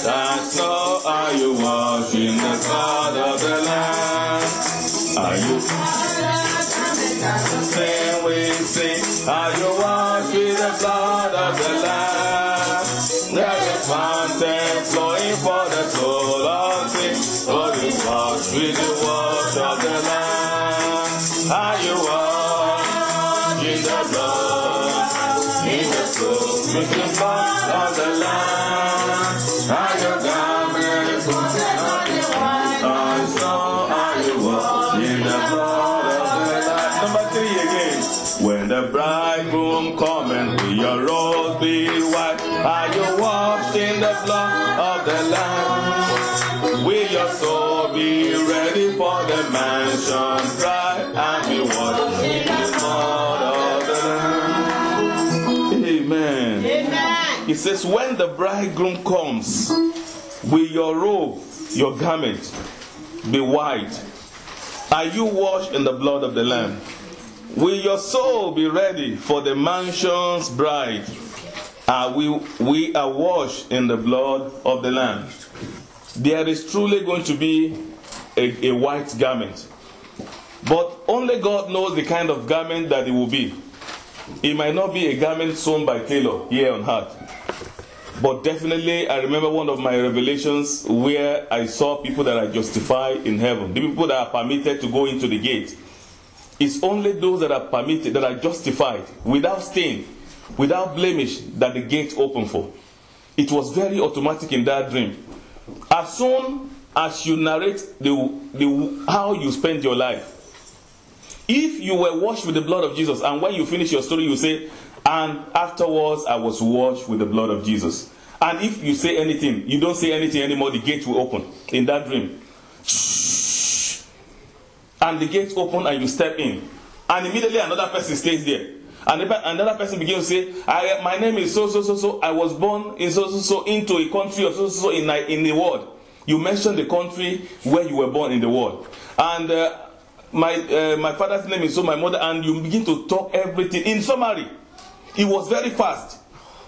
That's all. Are you washing the blood of the Lamb? Are you sing? We sing. Are you washed with the blood of the Lamb? There is fountain flowing for the soul of sin. Are you washed with the wash of the Lamb? Are you washed in the blood, in the soul, with the blood of the Lamb? Are you garments white as snow? Are you washed in the blood of the Lamb? Number 3 again. When the bridegroom cometh, will your robes be white? Are you washed in the blood of the Lamb? Will your soul be ready for the mansion bride and be washed in the blood of the Lamb? Amen. Amen. It says, when the bridegroom comes, will your robe, your garment, be white? Are you washed in the blood of the Lamb? Will your soul be ready for the mansion's bride? We are washed in the blood of the Lamb. There is truly going to be a white garment. But only God knows the kind of garment that it will be. It might not be a garment sewn by tailor here on earth. But definitely, I remember one of my revelations where I saw people that are justified in heaven. The people that are permitted to go into the gate. It's only those that are permitted, that are justified, without stain, without blemish, that the gate open for. It was very automatic in that dream. As soon as you narrate how you spent your life, if you were washed with the blood of Jesus, and when you finish your story, you say, and afterwards I was washed with the blood of Jesus. And if you say anything, you don't say anything anymore, the gate will open in that dream. And the gate open and you step in. And immediately another person stays there. And another person begins to say, my name is so. I was born in so into a country of so in the world. You mentioned the country where you were born in the world. And my father's name is so, my mother, and you begin to talk everything. In summary, it was very fast.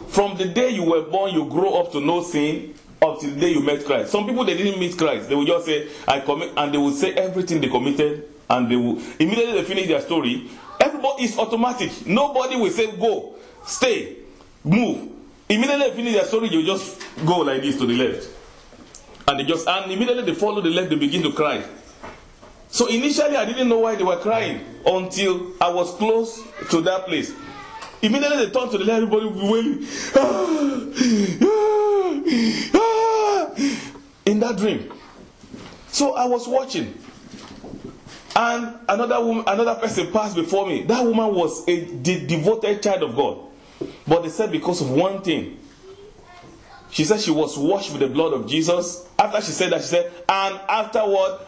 From the day you were born, you grow up to know sin, up till the day you met Christ. Some people, they didn't meet Christ. They will just say, I commit, and they will say everything they committed, and they will immediately they finish their story. Everybody is automatic. Nobody will say, go, stay, move. Immediately they finish their story, you just go like this to the left. And immediately they follow the left, they begin to cry. So initially I didn't know why they were crying until I was close to that place. Immediately they turned to the left, everybody would be wailing. In that dream. So I was watching. And another person passed before me. That woman was a devoted child of God. But they said because of one thing. She said she was washed with the blood of Jesus. After she said that, she said, and afterward,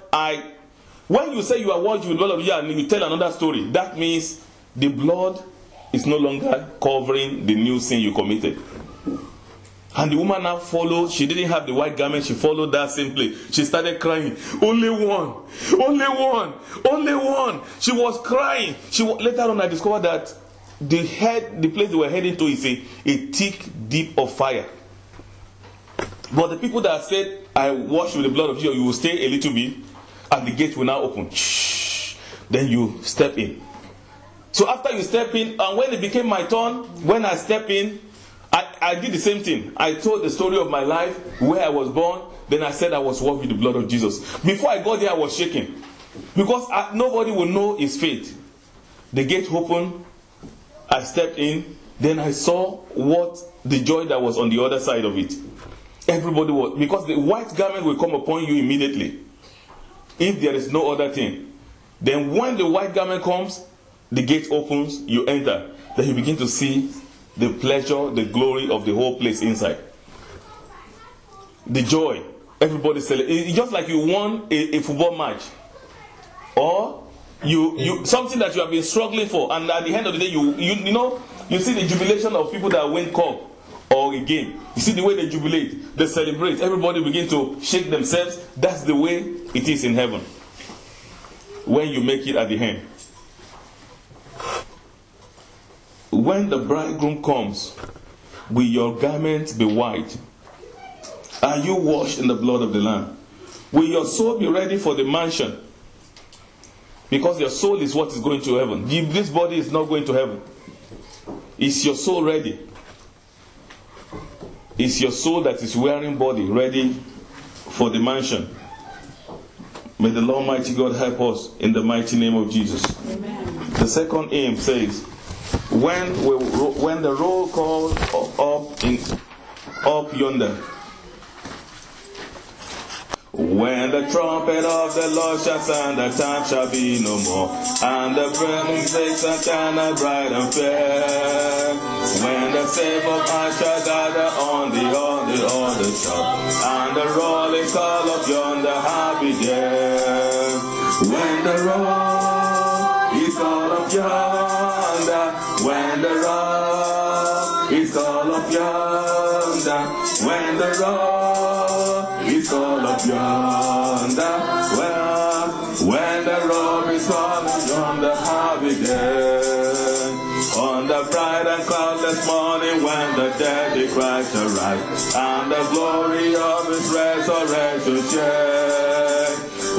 when you say you are washed with the blood of Jesus and you tell another story, that means the blood is no longer covering the new sin you committed. And the woman now followed. She didn't have the white garment. She followed that same place. She started crying. Only one. Only one. Only one. She was crying. Later on, I discovered that the place they were heading to is a thick deep of fire. But the people that said, I wash with the blood of Jesus, you will stay a little bit, and the gate will now open. Then you step in. So after you step in, and when it became my turn, when I step in, I did the same thing. I told the story of my life, where I was born. Then I said I was washed with the blood of Jesus. Before I got there, I was shaking. Because nobody will know his fate. The gate opened. I stepped in. Then I saw what the joy that was on the other side of it. Everybody was. Because the white garment will come upon you immediately. If there is no other thing. Then when the white garment comes, the gate opens, you enter. Then you begin to see the pleasure, the glory of the whole place inside. The joy. Everybody celebrates. It's just like you won a football match. Or you something that you have been struggling for, and at the end of the day, you see the jubilation of people that win cup or a game. You see the way they jubilate, they celebrate. Everybody begin to shake themselves. That's the way it is in heaven. When you make it at the end. When the bridegroom comes, will your garments be white? Are you washed in the blood of the Lamb? Will your soul be ready for the mansion? Because your soul is what is going to heaven. This body is not going to heaven. Is your soul ready? Is your soul that is wearing body ready for the mansion? May the Lord Almighty God help us in the mighty name of Jesus. Amen. The second hymn says, when the roll call up yonder, when the trumpet of the Lord shall sound, the time shall be no more, and the burning flakes and candle bright and fair. When the save of us shall gather on the top, and the rolling call of yonder happy there. When the roll is call of yonder, when the roll is call of yonder, when the roll is call of yonder, when the roll is call of yonder happy there. On the bright and cloudless morning, when the dead in Christ arise, and the glory of his resurrection share.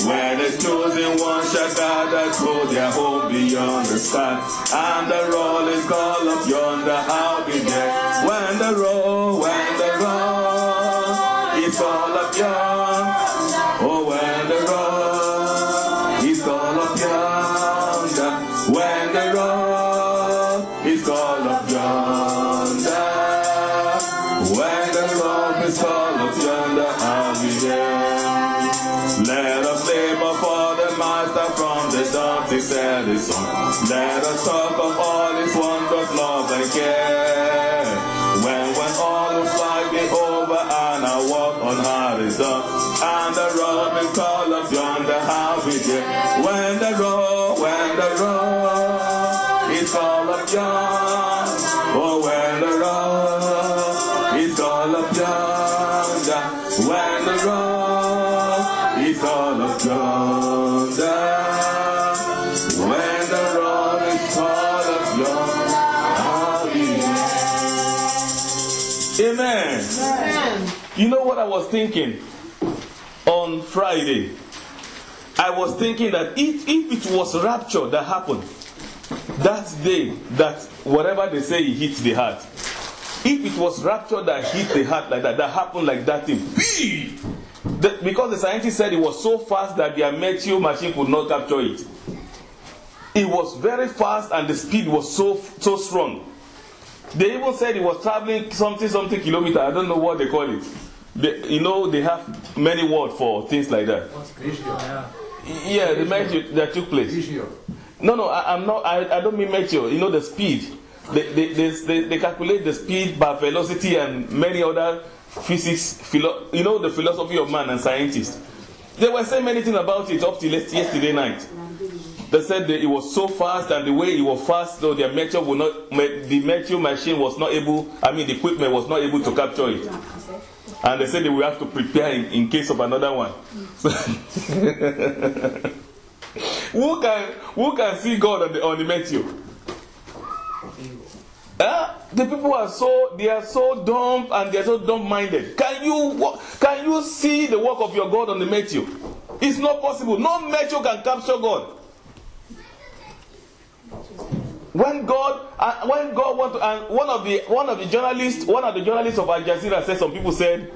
When his chosen ones shall gather to their home beyond the sky, and the roll is call of yonder, I'll be there. When the roll is call of yonder, oh, when the roll is call of yonder, when the roll is call of yonder, when the roll is call of yonder, I'll be there. Let us labor for the Master from the dawn to set his sun. Let us talk of all his wondrous love and care. When all will fly be over and our walk on earth is done, and the roll is call of yonder, how we there. When the roll is call of yonder, oh, when the roll is call of yonder, when the roll is call of yonder, when the roll is call of yonder, I'll be there. Amen. Amen. You know what I was thinking on Friday? I was thinking that if it was rapture that happened that day, that whatever they say he hit the heart, if it was rapture that hit the heart like that happened like that thing, because the scientists said it was so fast that their meteor machine could not capture it. It was very fast and the speed was so strong. They even said it was traveling something kilometers. I don't know what they call it. They have many words for things like that. Yeah, the meteor that took place. No, I'm not. I don't mean meteor. The speed. They calculate the speed by velocity and many other physics. The philosophy of man and scientists. They were saying many things about it up till yesterday night. They said that it was so fast, and the way it was fast, so the meteor machine was not able. The equipment was not able to capture it. And they said they will have to prepare in case of another one. Who can see God on the meteor? The people are so dumb, and they are so dumb-minded. Can you see the work of your God on the meteor? It's not possible. No meteor can capture God. When God want to, and one of the journalists of Al Jazeera said, some people said,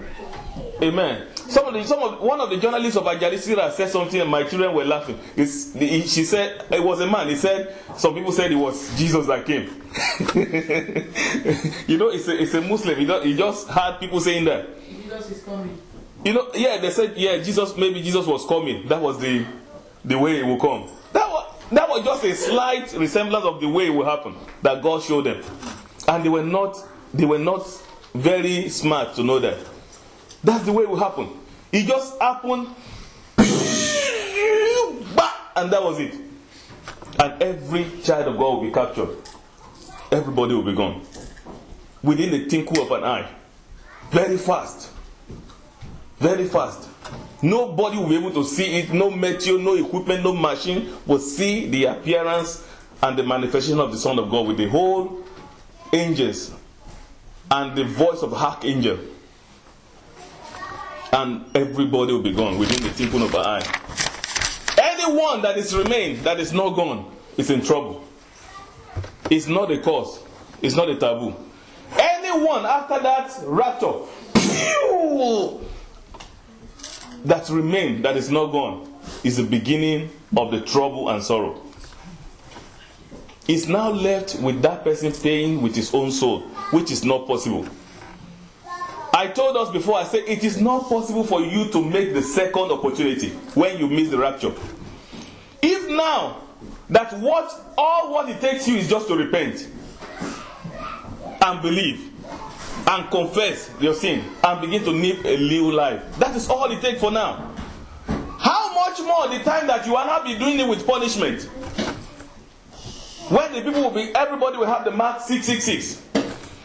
amen. One of the journalists of Al Jazeera said something, and my children were laughing. She said it was a man. He said some people said it was Jesus that came. It's a Muslim. He just heard people saying that Jesus is coming. They said maybe Jesus was coming. That was the way it will come. That was just a slight resemblance of the way it will happen that God showed them, and they were not very smart to know that. That's the way it will happen. It just happened, and that was it. And every child of God will be captured. Everybody will be gone within the twinkle of an eye. Very fast. Very fast. Nobody will be able to see it. No meteor, no equipment, no machine will see the appearance and the manifestation of the Son of God with the whole angels and the voice of the archangel, and everybody will be gone within the twinkling of an eye. Anyone that is remained, that is not gone, is in trouble. It's not a cause. It's not a taboo. Anyone after that rapture that remained, that is not gone, is the beginning of the trouble and sorrow. It's now left with that person paying with his own soul, which is not possible. I told us before, I said it is not possible for you to make the second opportunity when you miss the rapture. If now that all what it takes you is just to repent and believe and confess your sin and begin to live a new life, that is all it takes for now. How much more the time that you will not be doing it with punishment? When the people will be, everybody will have the mark 666,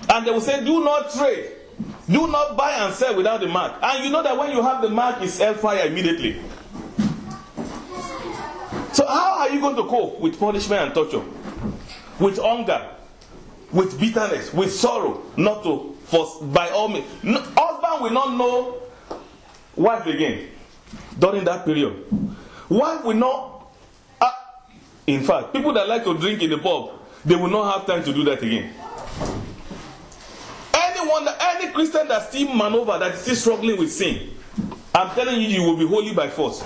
and they will say, do not trade, do not buy and sell without the mark. And you know that when you have the mark, it's hellfire immediately. So how are you going to cope with punishment and torture? With hunger, with bitterness, with sorrow, not to force, by all means. No, husband will not know wife again during that period. Wife will not. In fact, people that like to drink in the pub, they will not have time to do that again. Any Christian that still maneuver, that is still struggling with sin, I'm telling you, you will be holy by force.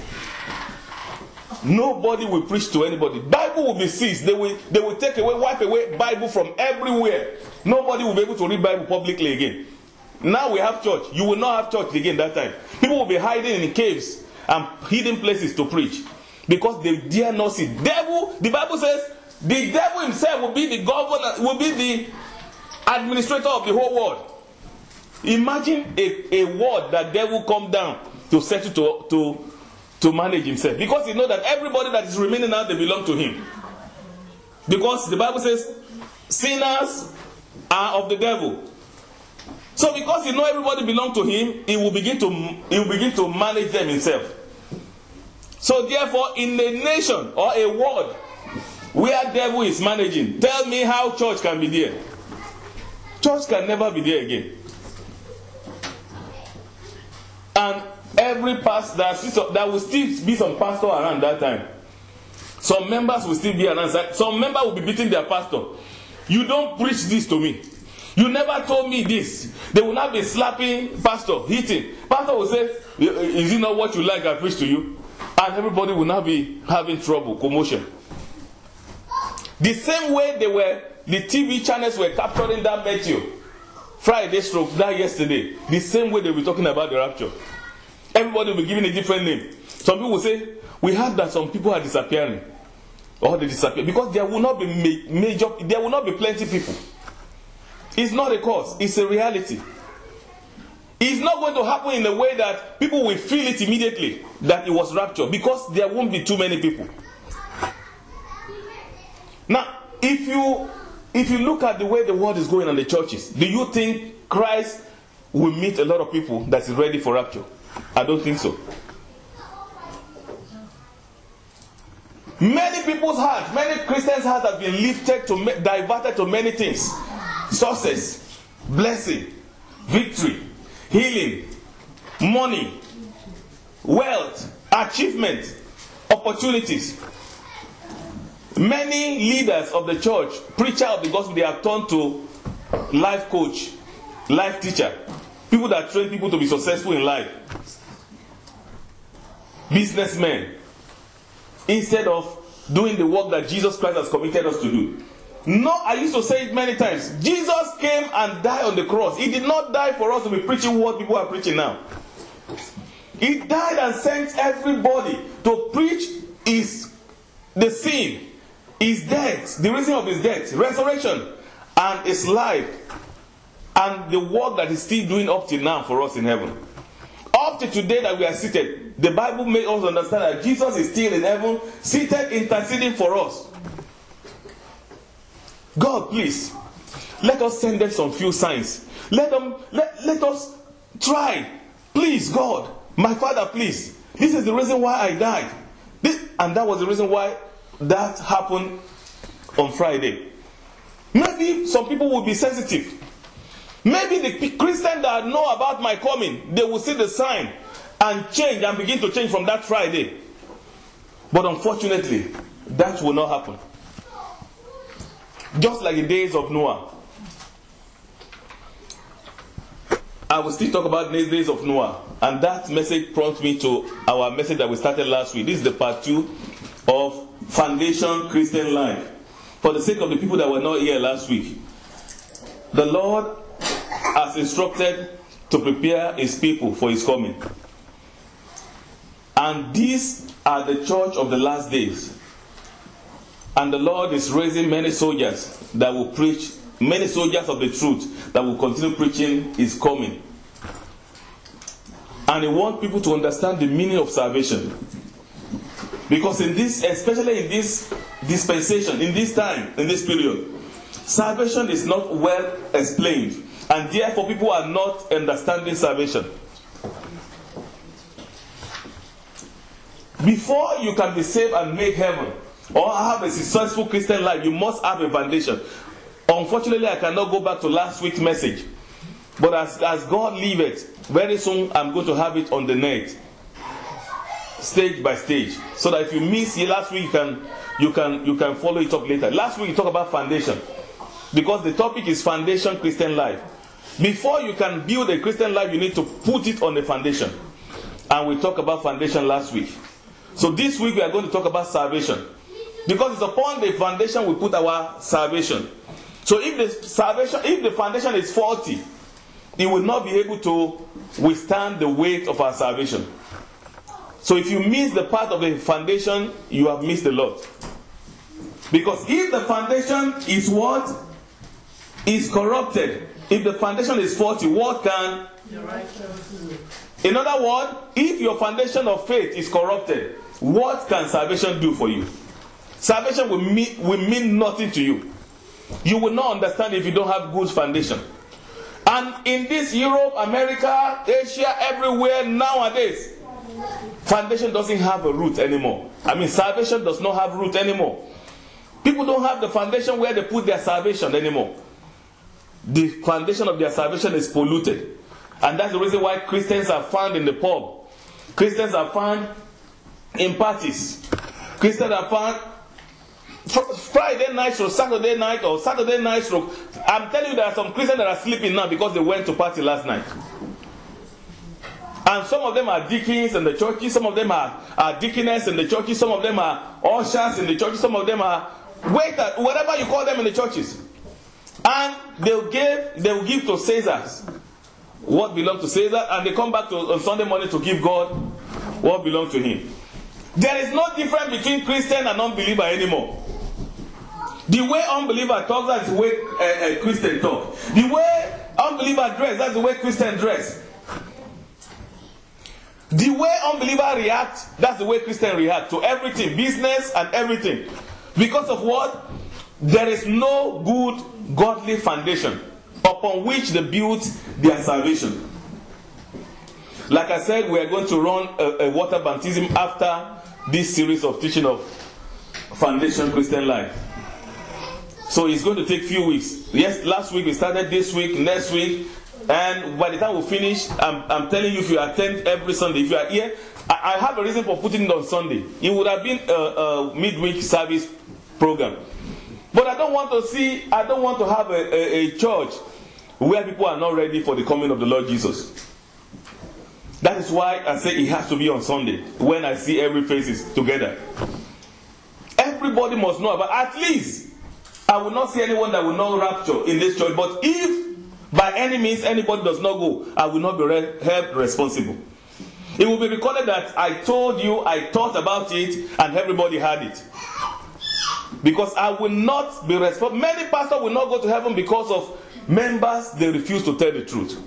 Nobody will preach to anybody. Bible will be seized. They will wipe away Bible from everywhere. Nobody will be able to read Bible publicly again. Now we have church. You will not have church again that time. People will be hiding in caves and hidden places to preach, because they dare not see. Devil, the Bible says, the devil himself will be the governor, will be the administrator of the whole world. Imagine a world that devil come down to settle to manage himself, because he knows that everybody that is remaining now, they belong to him. Because the Bible says sinners are of the devil. So because he knows everybody belongs to him, he will begin to manage them himself. So therefore, in a nation or a world where devil is managing, tell me how church can be there. Church can never be there again. And every pastor, there will still be some pastor around that time. Some members will still be around. Some member will be beating their pastor. You don't preach this to me. You never told me this. They will not be slapping pastor, hitting. Pastor will say, is it not what you like I preach to you? And everybody will not be having trouble, commotion. The same way the TV channels were capturing that Matthew Friday stroke, that yesterday. The same way they were talking about the rapture. Everybody will be given a different name. Some people will say, we heard that some people are disappearing. Or they disappear. Because there will not be there will not be plenty people. It's not a cause, it's a reality. It's not going to happen in a way that people will feel it immediately that it was rapture, because there won't be too many people. Now, if you look at the way the world is going and the churches, do you think Christ will meet a lot of people that is ready for rapture? I don't think so. Many people's hearts, many Christians' hearts have been lifted diverted to many things. Success, blessing, victory, healing, money, wealth, achievement, opportunities. Many leaders of the church, preacher of the gospel, they have turned to life coach, life teacher, people that train people to be successful in life, businessmen, instead of doing the work that Jesus Christ has committed us to do. No, I used to say it many times. Jesus came and died on the cross. He did not die for us to be preaching what people are preaching now. He died and sent everybody to preach the sin, his death, the reason of his death, resurrection, and his life, and the work that he's still doing up till now for us in heaven. Up to today that we are seated, the Bible makes us understand that Jesus is still in heaven, seated, interceding for us. God, please, let us send them some few signs. Let us try. Please, God, my Father, please. This is the reason why I died. And that was the reason why that happened on Friday. Maybe some people will be sensitive. Maybe the Christians that know about my coming, they will see the sign and change and begin to change from that Friday. But unfortunately, that will not happen. Just like the days of Noah. I will still talk about the days of Noah. And that message prompts me to our message that we started last week. This is the part 2 of Foundation Christian Life. For the sake of the people that were not here last week, the Lord has instructed to prepare his people for his coming. And these are the church of the last days. And the Lord is raising many soldiers that will preach, many soldiers of the truth that will continue preaching his coming. And he wants people to understand the meaning of salvation. Because in this, especially in this dispensation, in this time, in this period, salvation is not well explained. And therefore people are not understanding salvation. Before you can be saved and make heaven, or have a successful Christian life, you must have a foundation. Unfortunately, I cannot go back to last week's message. But as God leaveth, very soon I'm going to have it on the net, stage by stage, so that if you miss last week, you can follow it up later. Last week we talked about foundation, because the topic is foundation Christian life. Before you can build a Christian life, you need to put it on the foundation. And we talked about foundation last week. So this week we are going to talk about salvation. Because it's upon the foundation we put our salvation. So if the foundation is faulty, it will not be able to withstand the weight of our salvation. So if you miss the part of the foundation, you have missed a lot. Because if the foundation is what? Is corrupted. If the foundation is faulty, what can? In other words, if your foundation of faith is corrupted, what can salvation do for you? Salvation will mean nothing to you. You will not understand if you don't have good foundation. And in this Europe, America, Asia, everywhere nowadays, foundation doesn't have a root anymore. I mean, salvation does not have root anymore. People don't have the foundation where they put their salvation anymore. The foundation of their salvation is polluted. And that's the reason why Christians are found in the pub. Christians are found in parties. Christians are found Friday night or Saturday night or Saturday night. I'm telling you, there are some Christians that are sleeping now because they went to party last night. And some of them are deacons in the churches. Some of them are deaconess in the churches. Some of them are ushers in the churches. Some of them are waiters, whatever you call them in the churches. And they will give to Caesar what belongs to Caesar, and they come back on Sunday morning to give God what belongs to him. There is no difference between Christian and unbeliever anymore. The way unbeliever talks, that's the way Christian talk. The way unbeliever dress, that's the way Christian dress. The way unbeliever react, that's the way Christian react to everything, business and everything. Because of what? There is no good godly foundation upon which they build their salvation. Like I said, we are going to run a water baptism after this series of teaching of Foundation Christian Life. So it's going to take a few weeks. Yes, last week we started, this week, next week. And by the time we finish, I'm telling you, if you attend every Sunday, if you are here, I have a reason for putting it on Sunday. It would have been a midweek service program. But I don't want to have a church where people are not ready for the coming of the Lord Jesus. That is why I say it has to be on Sunday, when I see every faces together. Everybody must know about, at least, I will not see anyone that will not rapture in this church. But if by any means anybody does not go, I will not be held responsible. It will be recorded that I told you, I thought about it, and everybody heard it. Because I will not be responsible. Many pastors will not go to heaven because of members, they refuse to tell the truth.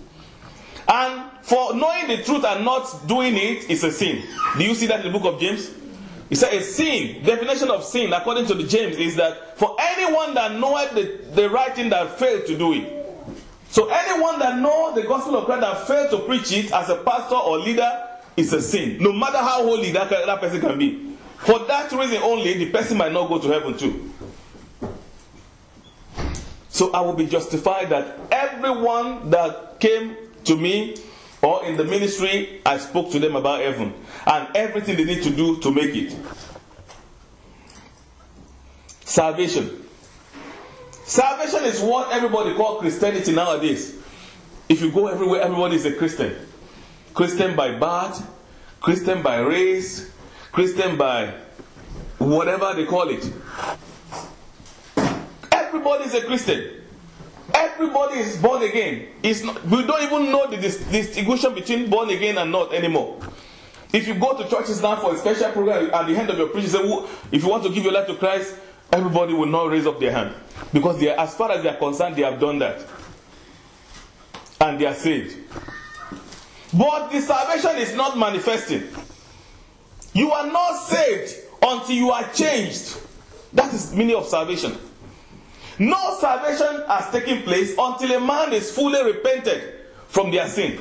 And for knowing the truth and not doing it is a sin. Do you see that in the book of James? It says a sin, definition of sin according to the James is that for anyone that knoweth the right thing that failed to do it. So anyone that knows the gospel of Christ that failed to preach it as a pastor or leader is a sin. No matter how holy that person can be. For that reason only, the person might not go to heaven too. So I will be justified that everyone that came to me or in the ministry, I spoke to them about heaven and everything they need to do to make it. Salvation. Salvation is what everybody calls Christianity nowadays. If you go everywhere, everybody is a Christian. Christian by birth, Christian by race, Christian by whatever they call it. Everybody is a Christian. Everybody is born again. We don't even know the distinction between born again and not anymore. If you go to churches now for a special program, at the end of your preaching, say, if you want to give your life to Christ, everybody will not raise up their hand. Because they are, as far as they are concerned, they have done that. And they are saved. But the salvation is not manifesting. You are not saved until you are changed. That is the meaning of salvation. No salvation has taken place until a man is fully repented from their sin.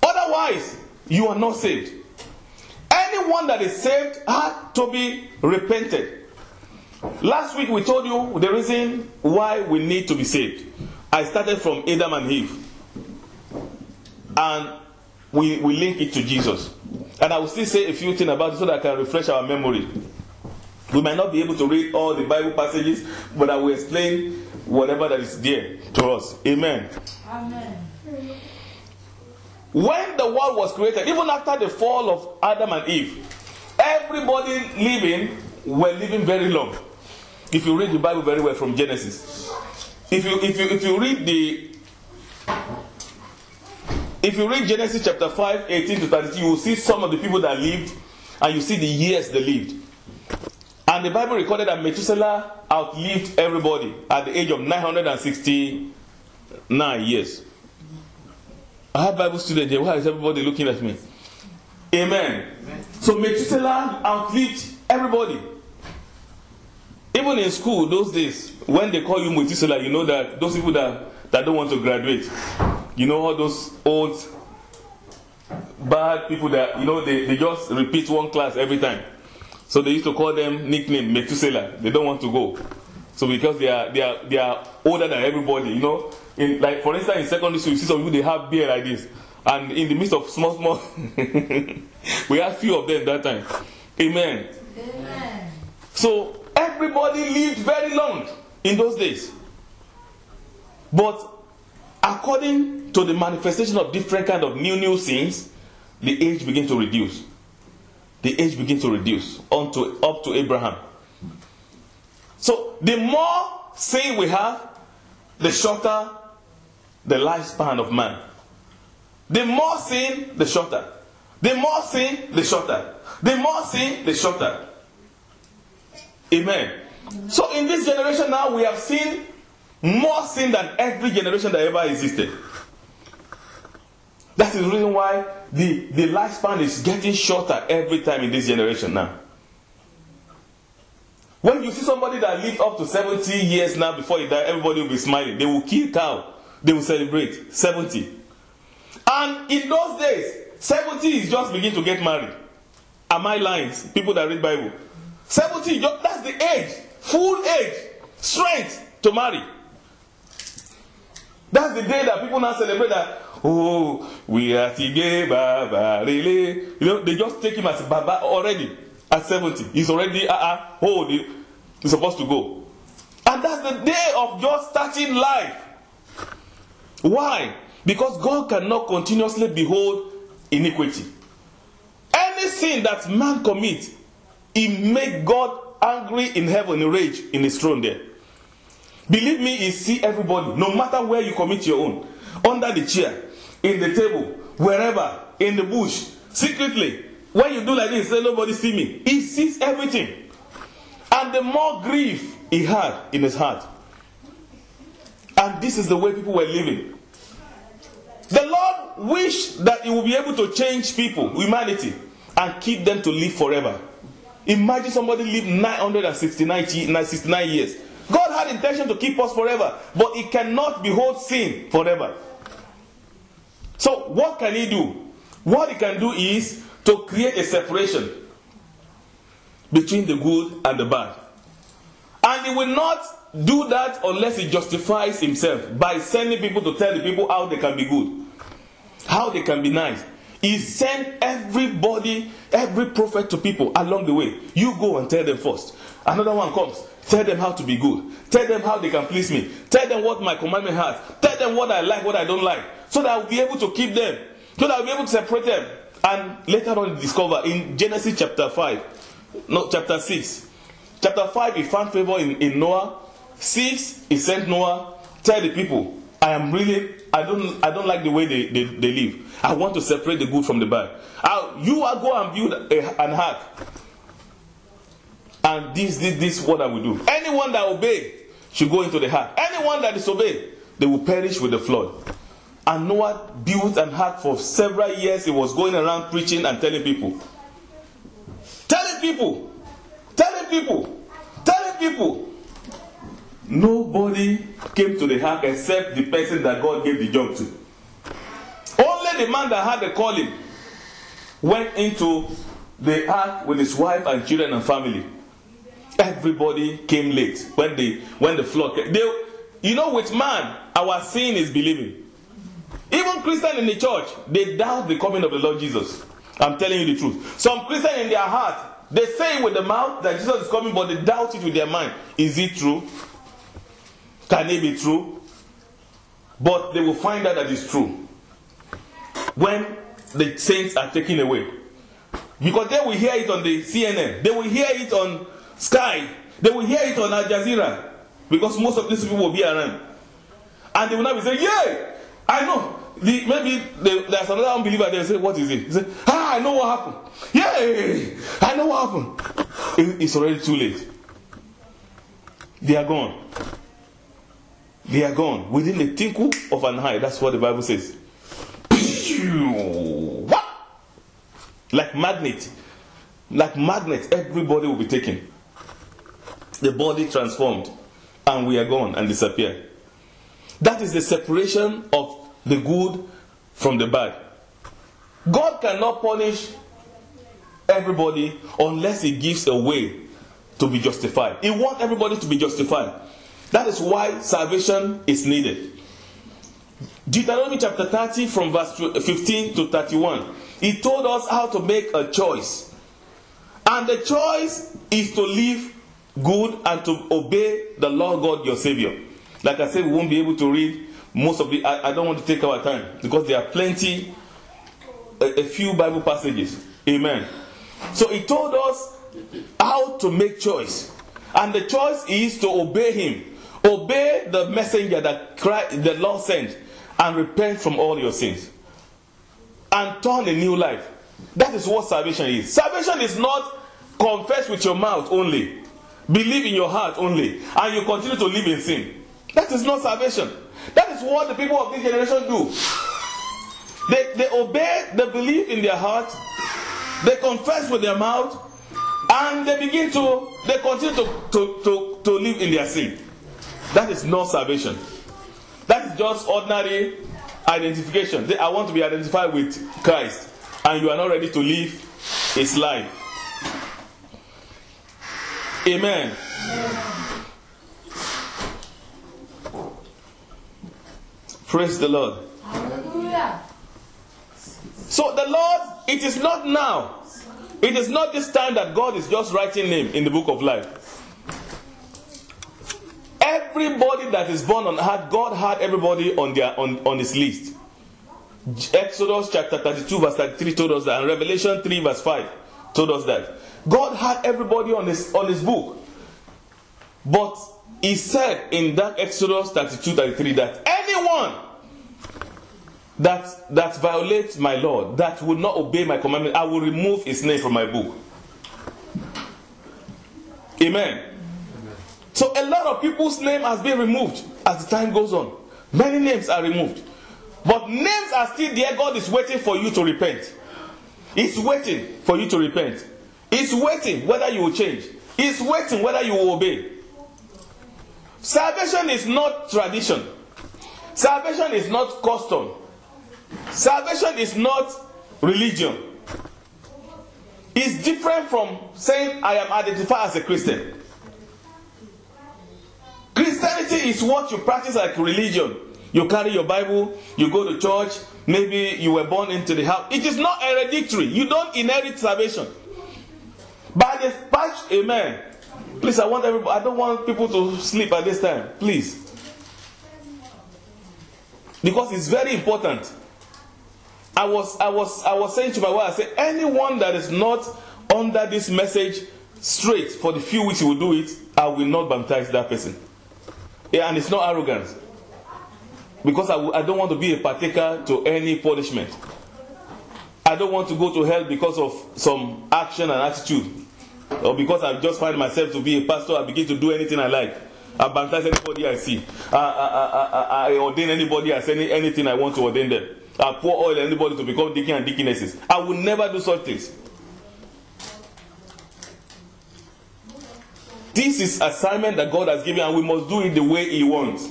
Otherwise, you are not saved. Anyone that is saved has to be repented. Last week we told you the reason why we need to be saved. I started from Adam and Eve. And we link it to Jesus. And I will still say a few things about it so that I can refresh our memory. We might not be able to read all the Bible passages, but I will explain whatever that is there to us. Amen. Amen. When the world was created, even after the fall of Adam and Eve, everybody were living very long. If you read the Bible very well from Genesis, if you read Genesis chapter 5, 18 to 32, you will see some of the people that lived, and you see the years they lived. And the Bible recorded that Methuselah outlived everybody at the age of 969 years. I have Bible students here. Why is everybody looking at me? Amen. So Methuselah outlived everybody. Even in school, those days, when they call you Methuselah, you know that those people that don't want to graduate, you know, all those old, bad people that, you know, they just repeat one class every time. So they used to call them nickname Methuselah. They don't want to go. So because they are older than everybody, you know. Like for instance, in secondary school, you see some people, they have beard like this. And in the midst of small, we had few of them that time. Amen. Amen. So everybody lived very long in those days. But according to the manifestation of different kind of new sins, the age began to reduce. The age began to reduce up to Abraham. So the more sin we have, the shorter the lifespan of man. The more sin, the shorter. The more sin, the shorter. The more sin, the shorter. Amen. So in this generation now, we have seen more sin than every generation that ever existed. That is the reason why the lifespan is getting shorter every time in this generation now. When you see somebody that lived up to 70 years now before he died, everybody will be smiling. They will kill cow. They will celebrate 70. And in those days, 70 is just begin to get married. Am I lying? People that read Bible. 70, that's the age. Full age. Strength to marry. That's the day that people now celebrate that. Oh, we are together, really. You know, they just take him as Baba already at 70. He's already old. He's supposed to go. And that's the day of just starting life. Why? Because God cannot continuously behold iniquity. Any sin that man commits, it makes God angry in heaven, in rage, in his throne there. Believe me, he sees everybody, no matter where you commit your own. Under the chair, in the table, wherever, in the bush, secretly. When you do like this, say nobody see me. He sees everything. And the more grief he had in his heart. And this is the way people were living. The Lord wished that he would be able to change people, humanity, and keep them to live forever. Imagine somebody lived 969 years. God had intention to keep us forever, but he cannot behold sin forever. So what can he do? What he can do is to create a separation between the good and the bad. And he will not do that unless he justifies himself by sending people to tell the people how they can be good, how they can be nice. He sent everybody, every prophet to people along the way. You go and tell them first. Another one comes. Tell them how to be good. Tell them how they can please me. Tell them what my commandment has. Tell them what I like, what I don't like. So that I'll be able to keep them. So that I'll be able to separate them. And later on discover in Genesis chapter 6. Chapter 5, he found favor in Noah. 6, he sent Noah. Tell the people, I don't like the way they live. I want to separate the good from the bad. You are go and build an ark. And this what I will do. Anyone that obey should go into the ark. Anyone that disobey, they will perish with the flood. And Noah built an ark for several years. He was going around preaching and telling people. Nobody came to the ark except the person that God gave the job to. Only the man that had the calling went into the ark with his wife and children and family. Everybody came late when the flood came. With man, our sin is believing. Even Christians in the church, they doubt the coming of the Lord Jesus. I'm telling you the truth. Some Christians in their heart, they say with the mouth that Jesus is coming, but they doubt it with their mind. Is it true? Can it be true? But they will find out that it's true when the saints are taken away. Because they will hear it on the CNN. They will hear it on Sky. They will hear it on Al Jazeera. Because most of these people will be around. And they will not be saying, yeah, I know. Maybe there's another unbeliever there. Say, what is it? He say, I know what happened. Yeah, I know what happened. It's already too late. They are gone. They are gone. Within the tinkle of an eye. That's what the Bible says. What? Like magnet. Like magnet, everybody will be taken. The body transformed. And we are gone and disappear. That is the separation of the good from the bad. God cannot punish everybody unless he gives a way to be justified. He wants everybody to be justified. That is why salvation is needed. Deuteronomy chapter 30 from verse 15 to 31. He told us how to make a choice. And the choice is to live good and to obey the Lord God your Savior. Like I said, we won't be able to read most of the... I don't want to take our time because there are plenty, a few Bible passages. Amen. So he told us how to make choice. And the choice is to obey him. Obey the messenger that the Lord sent and repent from all your sins. And turn a new life. That is what salvation is. Salvation is not confess with your mouth only. Believe in your heart only. And you continue to live in sin. That is not salvation. That is what the people of this generation do. They obey, they believe in their heart. They confess with their mouth. And they continue to live in their sin. That is not salvation. That is just ordinary identification. I want to be identified with Christ. And you are not ready to live his life. Amen. Praise the Lord. Hallelujah. So the Lord, it is not now. It is not this time that God is just writing name in the book of life. Everybody that is born on earth, God had everybody on his list. Exodus chapter 32 verse 33 told us that, and Revelation 3 verse 5 told us that. God had everybody on his book. But he said in that Exodus 32-33 that anyone that violates my law, that will not obey my commandment, I will remove his name from my book. Amen. So a lot of people's name has been removed as the time goes on. Many names are removed. But names are still there. God is waiting for you to repent. He's waiting for you to repent. He's waiting whether you will change. He's waiting whether you will obey. Salvation is not tradition. Salvation is not custom. Salvation is not religion. It's different from saying I am identified as a Christian. Christianity is what you practice like religion. You carry your Bible, you go to church, maybe you were born into the house. It is not hereditary. You don't inherit salvation. By the patch, amen. Please, I don't want people to sleep at this time. Please. Because it's very important. I was saying to my wife, I said, anyone that is not under this message straight for the few weeks he will do it, I will not baptize that person. Yeah, and it's not arrogance. Because I don't want to be a partaker to any punishment. I don't want to go to hell because of some action and attitude. Or because I just find myself to be a pastor, I begin to do anything I like. I baptize anybody I see. I ordain anybody as anything I want to ordain them. I pour oil on anybody to become deacon and deaconesses. I will never do such things. This is assignment that God has given, and we must do it the way He wants.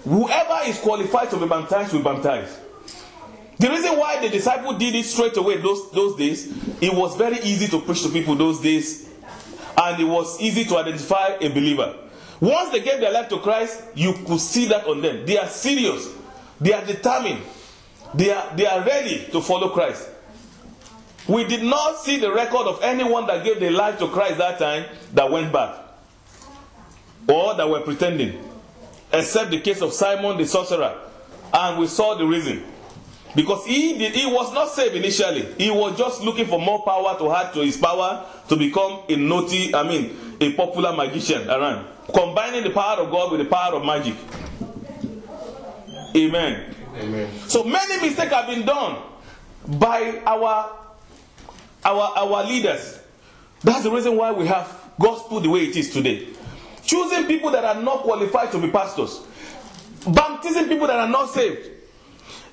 Whoever is qualified to be baptized will baptize. The reason why the disciple did it straight away those days, it was very easy to preach to people those days, and it was easy to identify a believer. Once they gave their life to Christ, you could see that on them. They are serious. They are determined. They are ready to follow Christ. We did not see the record of anyone that gave their life to Christ that time that went back, or that were pretending, except the case of Simon the sorcerer. And we saw the reason. Because he was not saved initially. He was just looking for more power to add to his power to become a popular magician around. Combining the power of God with the power of magic. Amen. Amen. So many mistakes have been done by our leaders. That's the reason why we have gospel the way it is today. Choosing people that are not qualified to be pastors. Baptizing people that are not saved.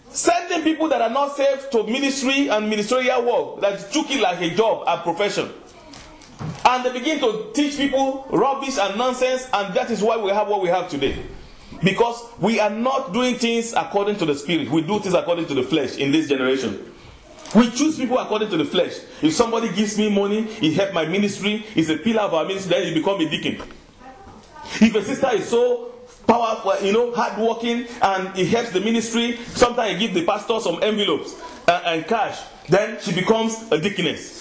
Sending people that are not saved to ministry and ministerial work that took it like a job, a profession. And they begin to teach people rubbish and nonsense, and that is why we have what we have today. Because we are not doing things according to the Spirit. We do things according to the flesh in this generation. We choose people according to the flesh. If somebody gives me money, he helps my ministry, he's a pillar of our ministry, then he become a deacon. If a sister is so powerful, hardworking, and he helps the ministry, sometimes he gives the pastor some envelopes and cash, then she becomes a deaconess.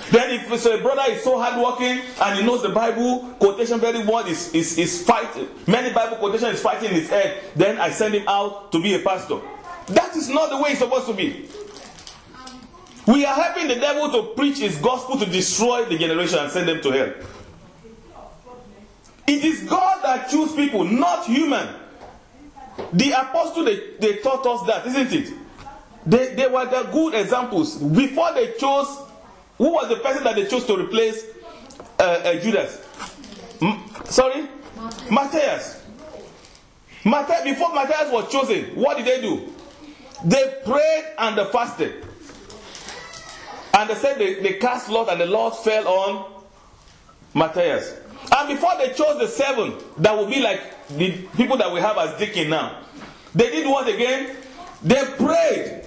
Then if a brother is so hardworking and he knows the Bible quotation very well, is fighting, many Bible quotations is fighting in his head, then I send him out to be a pastor. That is not the way it's supposed to be. We are helping the devil to preach his gospel to destroy the generation and send them to hell. It is God that chooses people, not human. The apostles, they taught us that, isn't it? They were the good examples. Before they chose, who was the person that they chose to replace Judas? Matthias. Before Matthias was chosen, what did they do? They prayed and they fasted. And they said they cast lot, and the Lord fell on Matthias. And before they chose the 7, that would be like the people that we have as deacon now, they did what again? They prayed.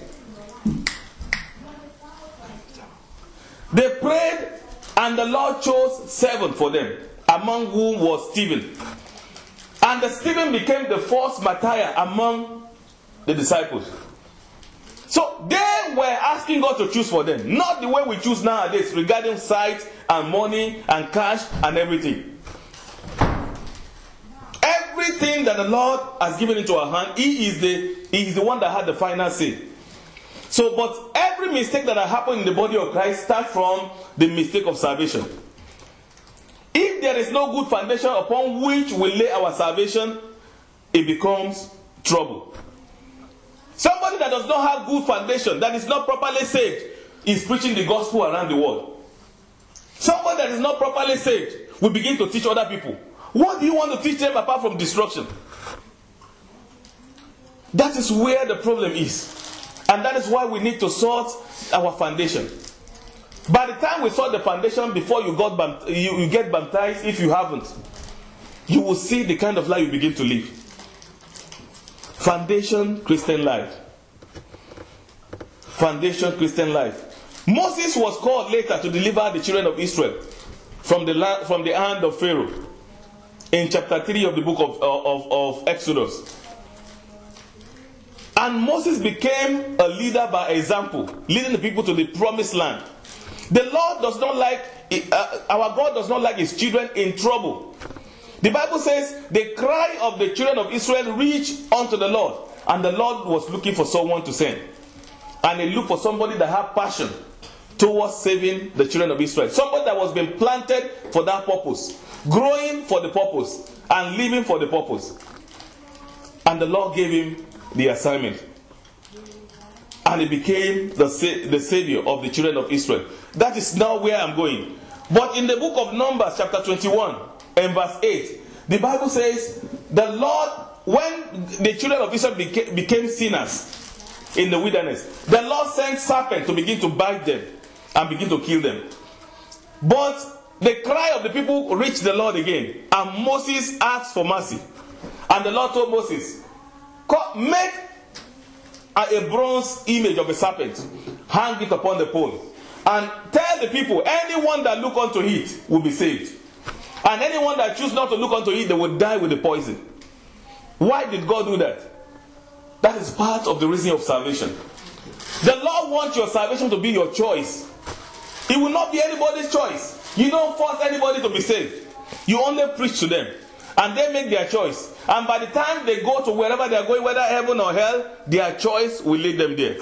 They prayed, and the Lord chose 7 for them, among whom was Stephen. And the Stephen became the first martyr among the disciples. So they were asking God to choose for them, not the way we choose nowadays regarding sight and money and cash and everything. Everything that the Lord has given into our hand, He is the one that had the final say. So, but every mistake that has happened in the body of Christ starts from the mistake of salvation. If there is no good foundation upon which we lay our salvation, it becomes trouble. Somebody that does not have good foundation, that is not properly saved, is preaching the gospel around the world. Somebody that is not properly saved will begin to teach other people. What do you want to teach them apart from destruction? That is where the problem is. And that is why we need to sort our foundation. By the time we sort the foundation before you get baptized, if you haven't, you will see the kind of life you begin to live. Foundation Christian life. Foundation Christian life. Moses was called later to deliver the children of Israel from the hand of Pharaoh. in chapter 3 of the book of Exodus. And Moses became a leader by example, leading the people to the promised land. The Lord does not like, our God does not like his children in trouble. The Bible says, the cry of the children of Israel reached unto the Lord. And the Lord was looking for someone to send. And he looked for somebody that had passion towards saving the children of Israel. Somebody that was being planted for that purpose, growing for the purpose, and living for the purpose. And the Lord gave him the assignment. And he became the savior of the children of Israel. That is now where I'm going. But in the book of Numbers, chapter 21, and verse 8, the Bible says, the Lord, when the children of Israel became sinners in the wilderness, the Lord sent serpents to begin to bite them and begin to kill them. But the cry of the people reached the Lord again, and Moses asked for mercy. And the Lord told Moses, make a bronze image of a serpent, hang it upon the pole, and tell the people, anyone that look unto it will be saved. And anyone that choose not to look unto it, they will die with the poison. Why did God do that? That is part of the reason of salvation. The Lord wants your salvation to be your choice. It will not be anybody's choice. You don't force anybody to be saved. You only preach to them. And they make their choice. And by the time they go to wherever they are going, whether heaven or hell, their choice will lead them there.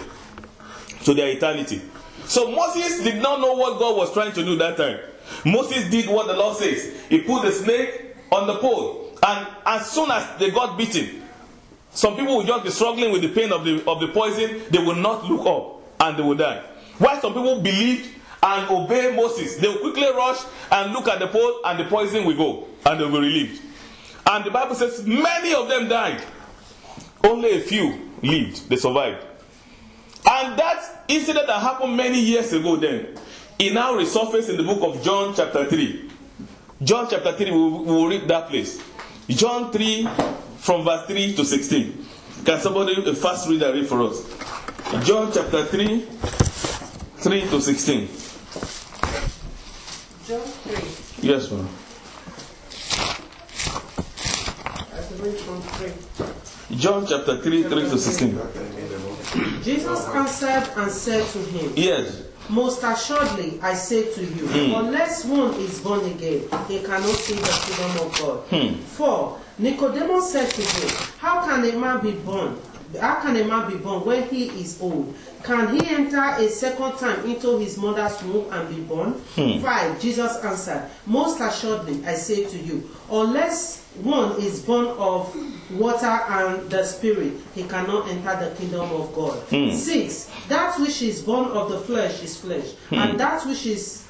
To their eternity. So Moses did not know what God was trying to do that time. Moses did what the Lord says. He put the snake on the pole. And as soon as they got beaten, some people will just be struggling with the pain of the poison. They will not look up and they will die. While some people believed and obeyed Moses, they will quickly rush and look at the pole and the poison will go and they will be relieved. And the Bible says many of them died. Only a few lived. They survived. And that incident that happened many years ago then, it now resurfaced in the book of John chapter 3. John chapter 3, we will read that place. John 3 from verse 3 to 16. Can somebody first read that read for us? John chapter 3, 3 to 16. John 3. Yes, ma'am. John chapter 3, 3 to 16. Jesus answered and said to him, Yes. Most assuredly, I say to you, unless one is born again, he cannot see the kingdom of God. 4. Nicodemus said to him, How can a man be born? How can a man be born when he is old? Can he enter a second time into his mother's womb and be born? 5. Jesus answered, Most assuredly, I say to you, unless one is born of water and the Spirit, he cannot enter the kingdom of God. 6. That which is born of the flesh is flesh, and that which is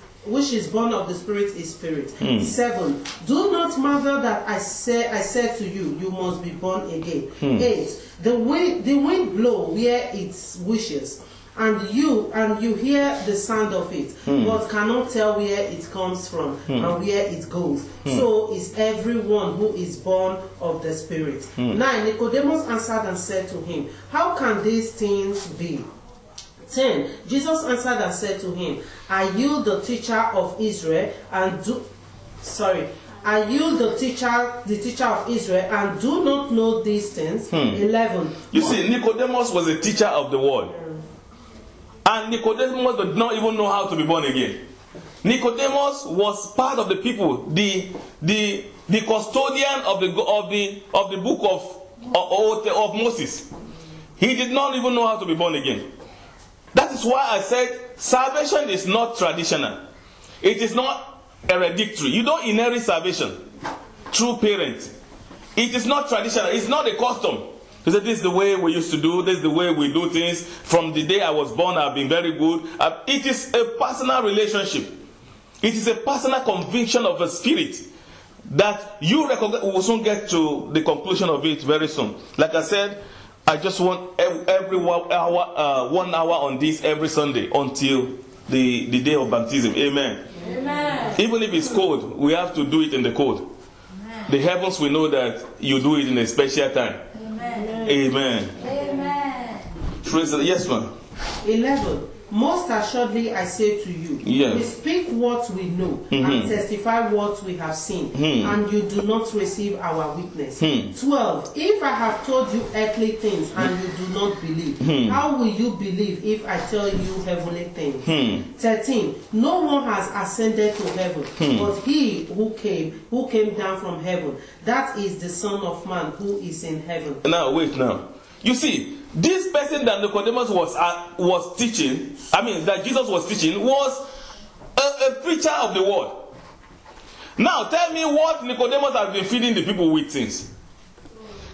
born of the Spirit is spirit. 7. Do not marvel that I said to you, you must be born again. 8. The wind blow where it wishes, and you hear the sound of it, but cannot tell where it comes from and where it goes. So is everyone who is born of the Spirit. 9. Nicodemus answered and said to him, How can these things be? 10. Jesus answered and said to him, Are you the teacher of Israel Are you the teacher of Israel and do not know these things? 11. You see, Nicodemus was a teacher of the world. And Nicodemus did not even know how to be born again. Nicodemus was part of the people, the custodian of the book of Moses. He did not even know how to be born again. That is why I said salvation is not traditional. It is not hereditary. You don't inherit salvation through parents. It is not traditional. It's not a custom. He said, this is the way we used to do. This is the way we do things. From the day I was born, I've been very good. It is a personal relationship. It is a personal conviction of a spirit that you recognize. We will soon get to the conclusion of it very soon. Like I said, I just want every 1 hour on this every Sunday until the day of baptism. Amen. Amen. Even if it's cold, we have to do it in the cold. Amen. The heavens will know that you do it in a special time. Amen. Amen. Amen. Praise the Lord. Yes, ma'am. 11. Most assuredly I say to you, Yes. we speak what we know and testify what we have seen, and you do not receive our witness. 12. If I have told you earthly things and you do not believe, how will you believe if I tell you heavenly things? 13. No one has ascended to heaven, but he who came down from heaven, that is the Son of Man who is in heaven. Now wait now. You see, this person that Nicodemus was teaching, that Jesus was teaching, was a preacher of the word. Now tell me what Nicodemus has been feeding the people with since.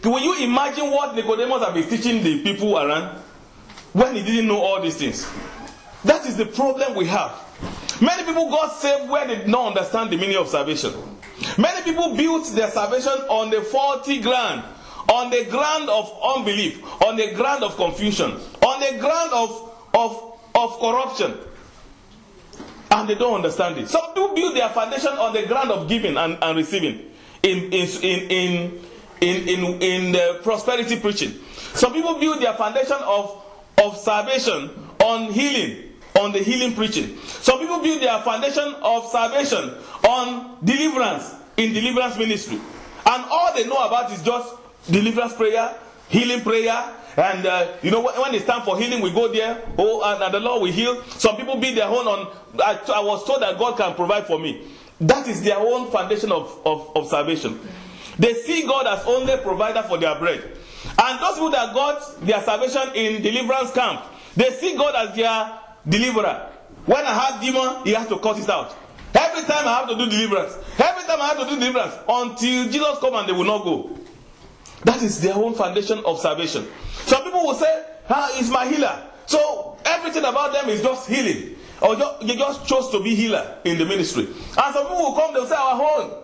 Will you imagine what Nicodemus has been teaching the people around when he didn't know all these things? That is the problem we have. Many people got saved where they did not understand the meaning of salvation. Many people built their salvation on the faulty ground, on the ground of unbelief, on the ground of confusion, on the ground of corruption. And they don't understand it. Some people build their foundation on the ground of giving and receiving in the prosperity preaching. Some people build their foundation of salvation on healing, on the healing preaching. Some people build their foundation of salvation on deliverance, in deliverance ministry. And all they know about is just deliverance prayer, healing prayer, and when it's time for healing, we go there, and the Lord will heal. Some people build their own on, I was told that God can provide for me. That is their own foundation of salvation. They see God as only provider for their bread. And those people that got their salvation in deliverance camp, they see God as their deliverer. When I have demon, he has to cut it out. Every time I have to do deliverance. Every time I have to do deliverance. Until Jesus comes and they will not go. That is their own foundation of salvation. Some people will say, it's my healer. So everything about them is just healing. Or you just chose to be healer in the ministry. And some people will come, they will say, our own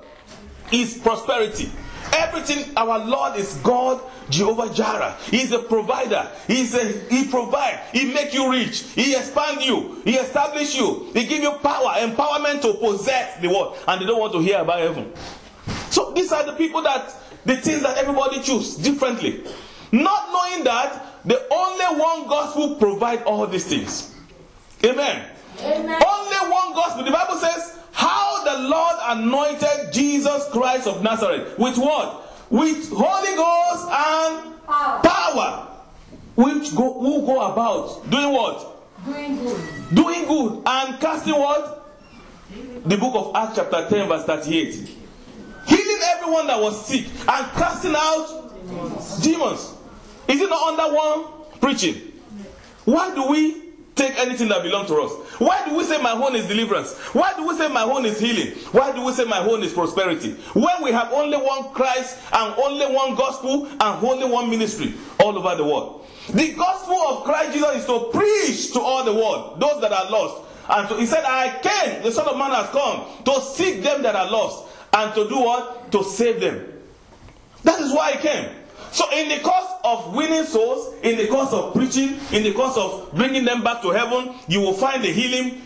is prosperity. Everything, our Lord is God, Jehovah Jireh. He is a provider. He provides. He make you rich. He expand you. He establish you. He give you power, empowerment to possess the world. And they don't want to hear about heaven. So these are the people the things that everybody choose differently. Not knowing that the only one gospel provide all these things. Amen. Amen. Only one gospel. The Bible says, how the Lord anointed Jesus Christ of Nazareth. With what? With Holy Ghost and power. Who go about doing what? Doing good. Doing good. And casting what? The book of Acts chapter 10 verse 38. Healing everyone that was sick and casting out demons. Is it not under one preaching? Why do we take anything that belongs to us? Why do we say my own is deliverance? Why do we say my own is healing? Why do we say my own is prosperity? When we have only one Christ and only one gospel and only one ministry all over the world. The gospel of Christ Jesus is to preach to all the world, those that are lost. And he said, I came, the Son of Man has come to seek them that are lost and to do what? To save them. That is why he came. So in the course of winning souls, in the course of preaching, in the course of bringing them back to heaven, you will find a healing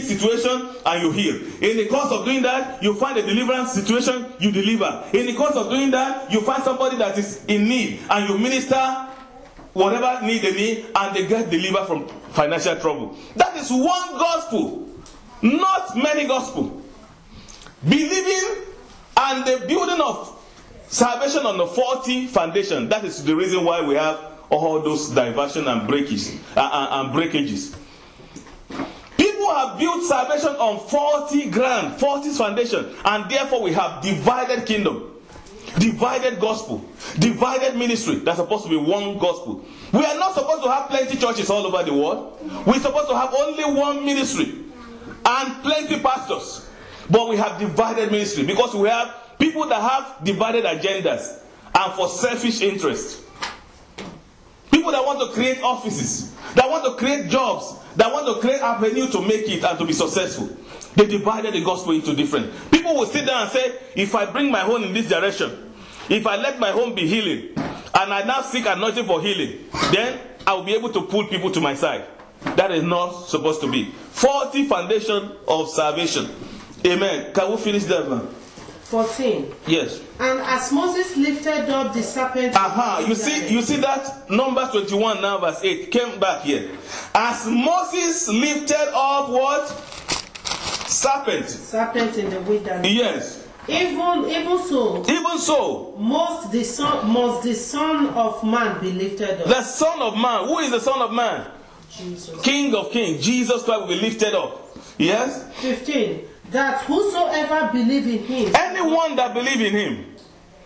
situation and you heal. In the course of doing that, you find a deliverance situation, you deliver. In the course of doing that, you find somebody that is in need and you minister whatever need they need and they get delivered from financial trouble. That is one gospel, not many gospel. Believing and the building of salvation on the faulty foundation. That is the reason why we have all those diversion and breakages. People have built salvation on faulty ground, faulty foundation, and therefore we have divided kingdom, divided gospel, divided ministry. That's supposed to be one gospel. We are not supposed to have plenty churches all over the world. We're supposed to have only one ministry and plenty pastors. But we have divided ministry because we have people that have divided agendas and for selfish interest. People that want to create offices, that want to create jobs, that want to create avenue to make it and to be successful. They divided the gospel into different. People will sit down and say, if I bring my home in this direction, if I let my home be healing, and I now seek anointing for healing, then I will be able to pull people to my side. That is not supposed to be. Faulty foundation of salvation. Amen. Can we finish that now? 14. Yes. And as Moses lifted up the serpent. You see that? Numbers 21 now verse 8. Came back here. As Moses lifted up what? Serpent. Serpent in the wilderness. Yes. Even so. Must the Son of Man be lifted up. The Son of Man. Who is the Son of Man? Jesus. King of Kings. Jesus Christ will be lifted up. Yes. 15. That whosoever believe in him. Anyone that believe in him.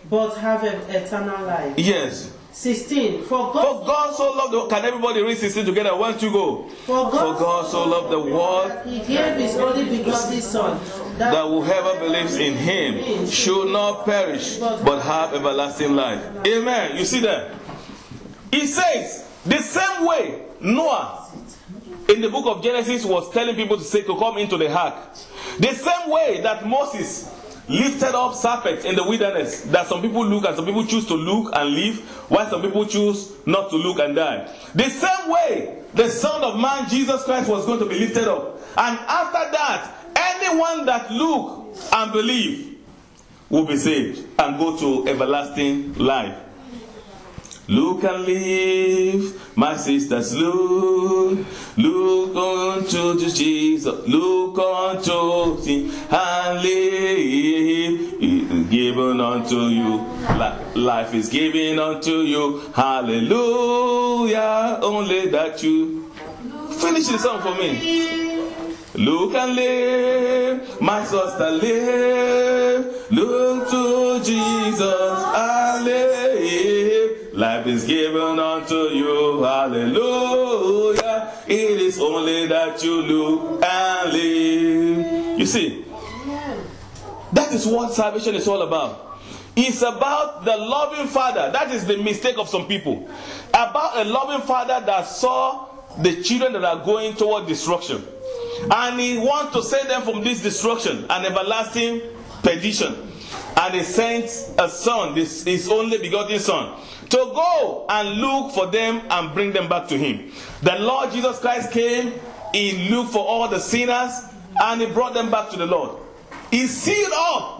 But have eternal life. Yes. 16. For God so loved the. Can everybody read 16 together? 1, 2, go. For God so loved the world. He gave his only begotten Son. That whoever believes in him should not perish, but have everlasting life. Amen. You see that? He says, the same way Noah in the book of Genesis was telling people to come into the ark. The same way that Moses lifted up serpents in the wilderness, that some people look and some people choose to look and live, while some people choose not to look and die. The same way the Son of Man, Jesus Christ, was going to be lifted up. And after that, anyone that look and believe will be saved and go to everlasting life. Look and live, my sisters, look unto Jesus, look unto him and live. It is given unto you, life is given unto you, hallelujah. Only that you finish the song for me. Look and live, my sister, live. Look to Jesus and live. Life is given unto you, hallelujah. It is only that you look and live. You see, that is what salvation is all about. It's about the loving Father. That is the mistake of some people. About a loving Father that saw the children that are going toward destruction. And he wants to save them from this destruction and everlasting perdition. And he sent a son, his only begotten Son, to go and look for them and bring them back to him. The Lord Jesus Christ came, he looked for all the sinners, and he brought them back to the Lord. He sealed up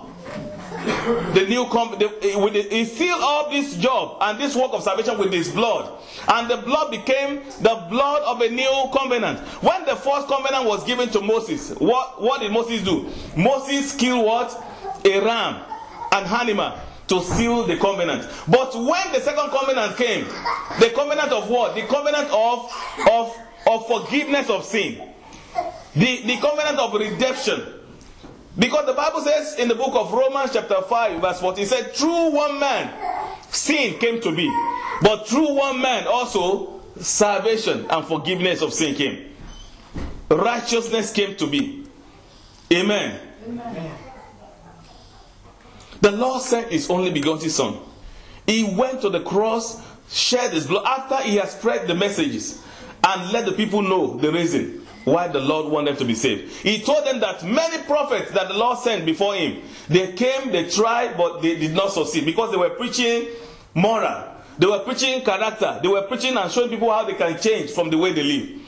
he sealed up this job and this work of salvation with his blood. And the blood became the blood of a new covenant. When the first covenant was given to Moses, what did Moses do? Moses killed what? A ram, an animal, to seal the covenant. But when the second covenant came, the covenant of what? The covenant of forgiveness of sin. The covenant of redemption. Because the Bible says in the book of Romans chapter 5 verse 14, it said, through one man sin came to be, but through one man also salvation and forgiveness of sin came. Righteousness came to be. Amen. Amen. The Lord sent his only begotten Son. He went to the cross, shed his blood after he had spread the messages and let the people know the reason why the Lord wanted them to be saved. He told them that many prophets that the Lord sent before him, they came, they tried, but they did not succeed because they were preaching moral. They were preaching character. They were preaching and showing people how they can change from the way they live.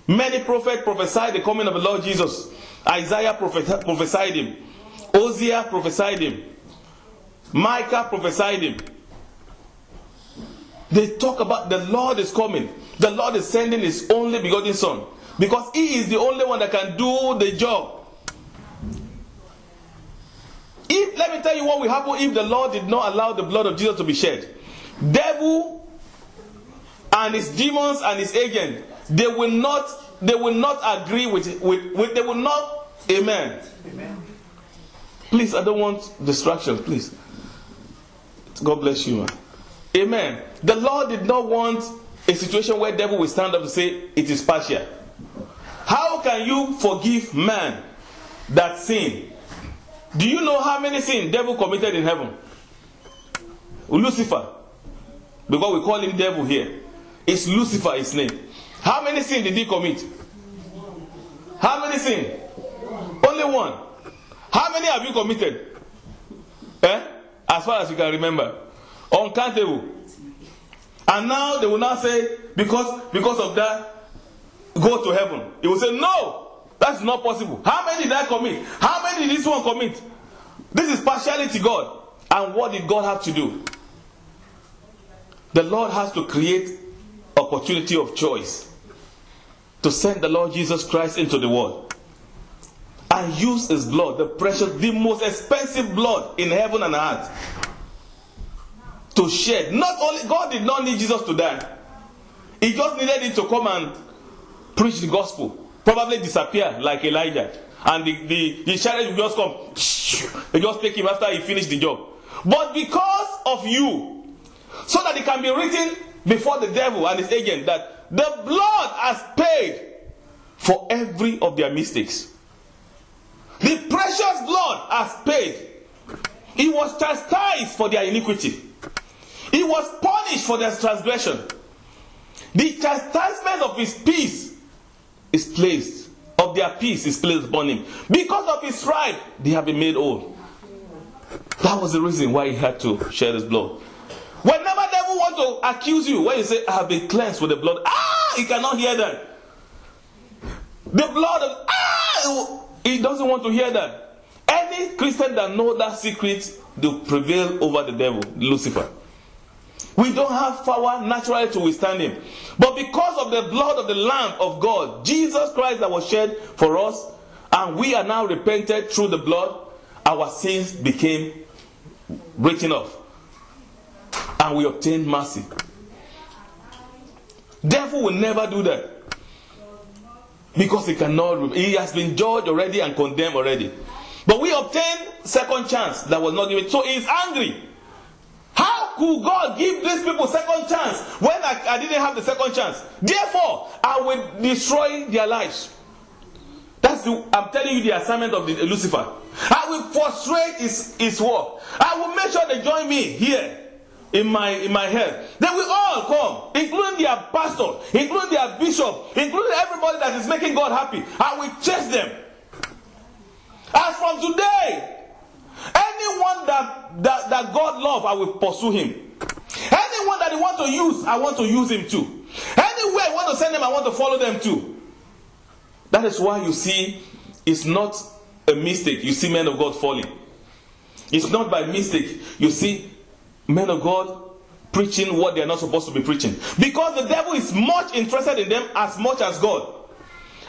Many prophets prophesied the coming of the Lord Jesus. Isaiah prophesied him. Hosea prophesied him. Micah prophesied him. They talk about the Lord is coming. The Lord is sending his only begotten Son. Because he is the only one that can do the job. Let me tell you what will happen if the Lord did not allow the blood of Jesus to be shed. Devil and his demons and his agents, they will not agree with they will not. Amen. Amen. Please, I don't want distractions, please. God bless you, man. Amen. The Lord did not want a situation where devil will stand up and say it is partial. How can you forgive man that sin? Do you know how many sins devil committed in heaven? Lucifer. Because we call him devil here. It's Lucifer his name. How many sins did he commit? How many sins? Only one. How many have you committed? As far as you can remember. Uncountable. And now they will now say, because of that, go to heaven. He will say, no, that's not possible. How many did I commit? How many did this one commit? This is partiality, God. And what did God have to do? The Lord has to create opportunity of choice to send the Lord Jesus Christ into the world and use his blood, the precious, the most expensive blood in heaven and earth, to shed. Not only, God did not need Jesus to die. He just needed him to come and preach the gospel. Probably disappear like Elijah. And the chariot will just come. They just take him after he finished the job. But because of you, so that it can be written before the devil and his agent that the blood has paid for every of their mistakes. The precious blood has paid. He was chastised for their iniquity. He was punished for their transgression. The chastisement of his peace is placed, of their peace is placed upon him. Because of his stripe, they have been made whole. That was the reason why he had to shed his blood. Whenever the devil wants to accuse you, when you say, I have been cleansed with the blood, he cannot hear that. The blood of, he doesn't want to hear that. Any Christian that knows that secret, they prevail over the devil, Lucifer. We don't have power naturally to withstand him. But because of the blood of the Lamb of God, Jesus Christ that was shed for us, and we are now repented through the blood, our sins became written off. And we obtained mercy. Devil will never do that. Because he cannot. He has been judged already and condemned already. But we obtained second chance that was not given. So he is angry. How could God give these people second chance when I didn't have the second chance? Therefore, I will destroy their lives. I'm telling you the assignment of Lucifer. I will frustrate his work. I will make sure they join me here in my head. They will all come, including their pastor, including their bishop, including everybody that is making God happy. I will chase them. As from today, anyone that God loves, I will pursue him. Anyone that he wants to use, I want to use him too. Anywhere I want to send them, I want to follow them too. That is why you see, it's not a mistake. You see men of God falling. It's not by mistake. You see men of God preaching what they are not supposed to be preaching. Because the devil is much interested in them as much as God.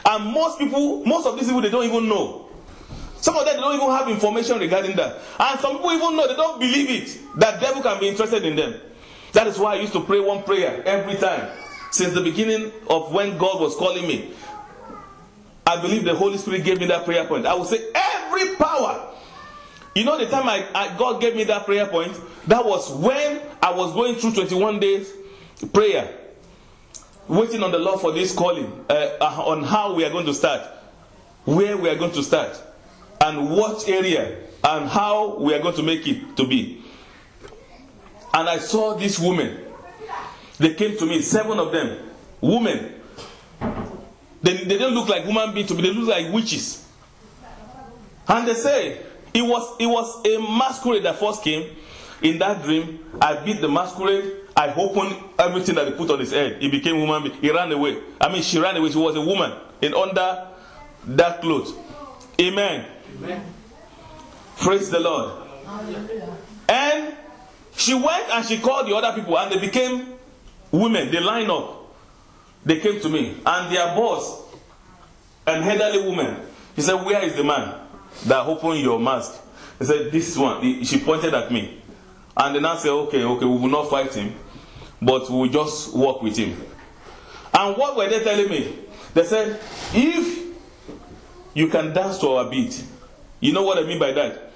And most of these people, they don't even know. Some of them don't even have information regarding that. And some people even know, they don't believe it, that devil can be interested in them. That is why I used to pray one prayer every time. Since the beginning of when God was calling me. I believe the Holy Spirit gave me that prayer point. I would say every power. You know the time God gave me that prayer point? That was when I was going through 21 days prayer. Waiting on the Lord for this calling. On how we are going to start. Where we are going to start. And what area. And how we are going to make it to be. And I saw these women. They came to me, 7 of them. Women. They don't look like human beings to me. They look like witches. And they say, it was a masquerade that first came. In that dream, I beat the masquerade. I opened everything that he put on his head. He became human being. He ran away. She ran away. She was a woman in under that clothes. Amen. Amen. Praise the Lord. Hallelujah. And she went and she called the other people, and they became women. They lined up. They came to me, and their boss, an elderly woman, he said, where is the man that opened your mask? He said, this one. She pointed at me. And then I said, okay, we will not fight him, but we will just walk with him. And what were they telling me? They said, if you can dance to our beat, you know what I mean by that?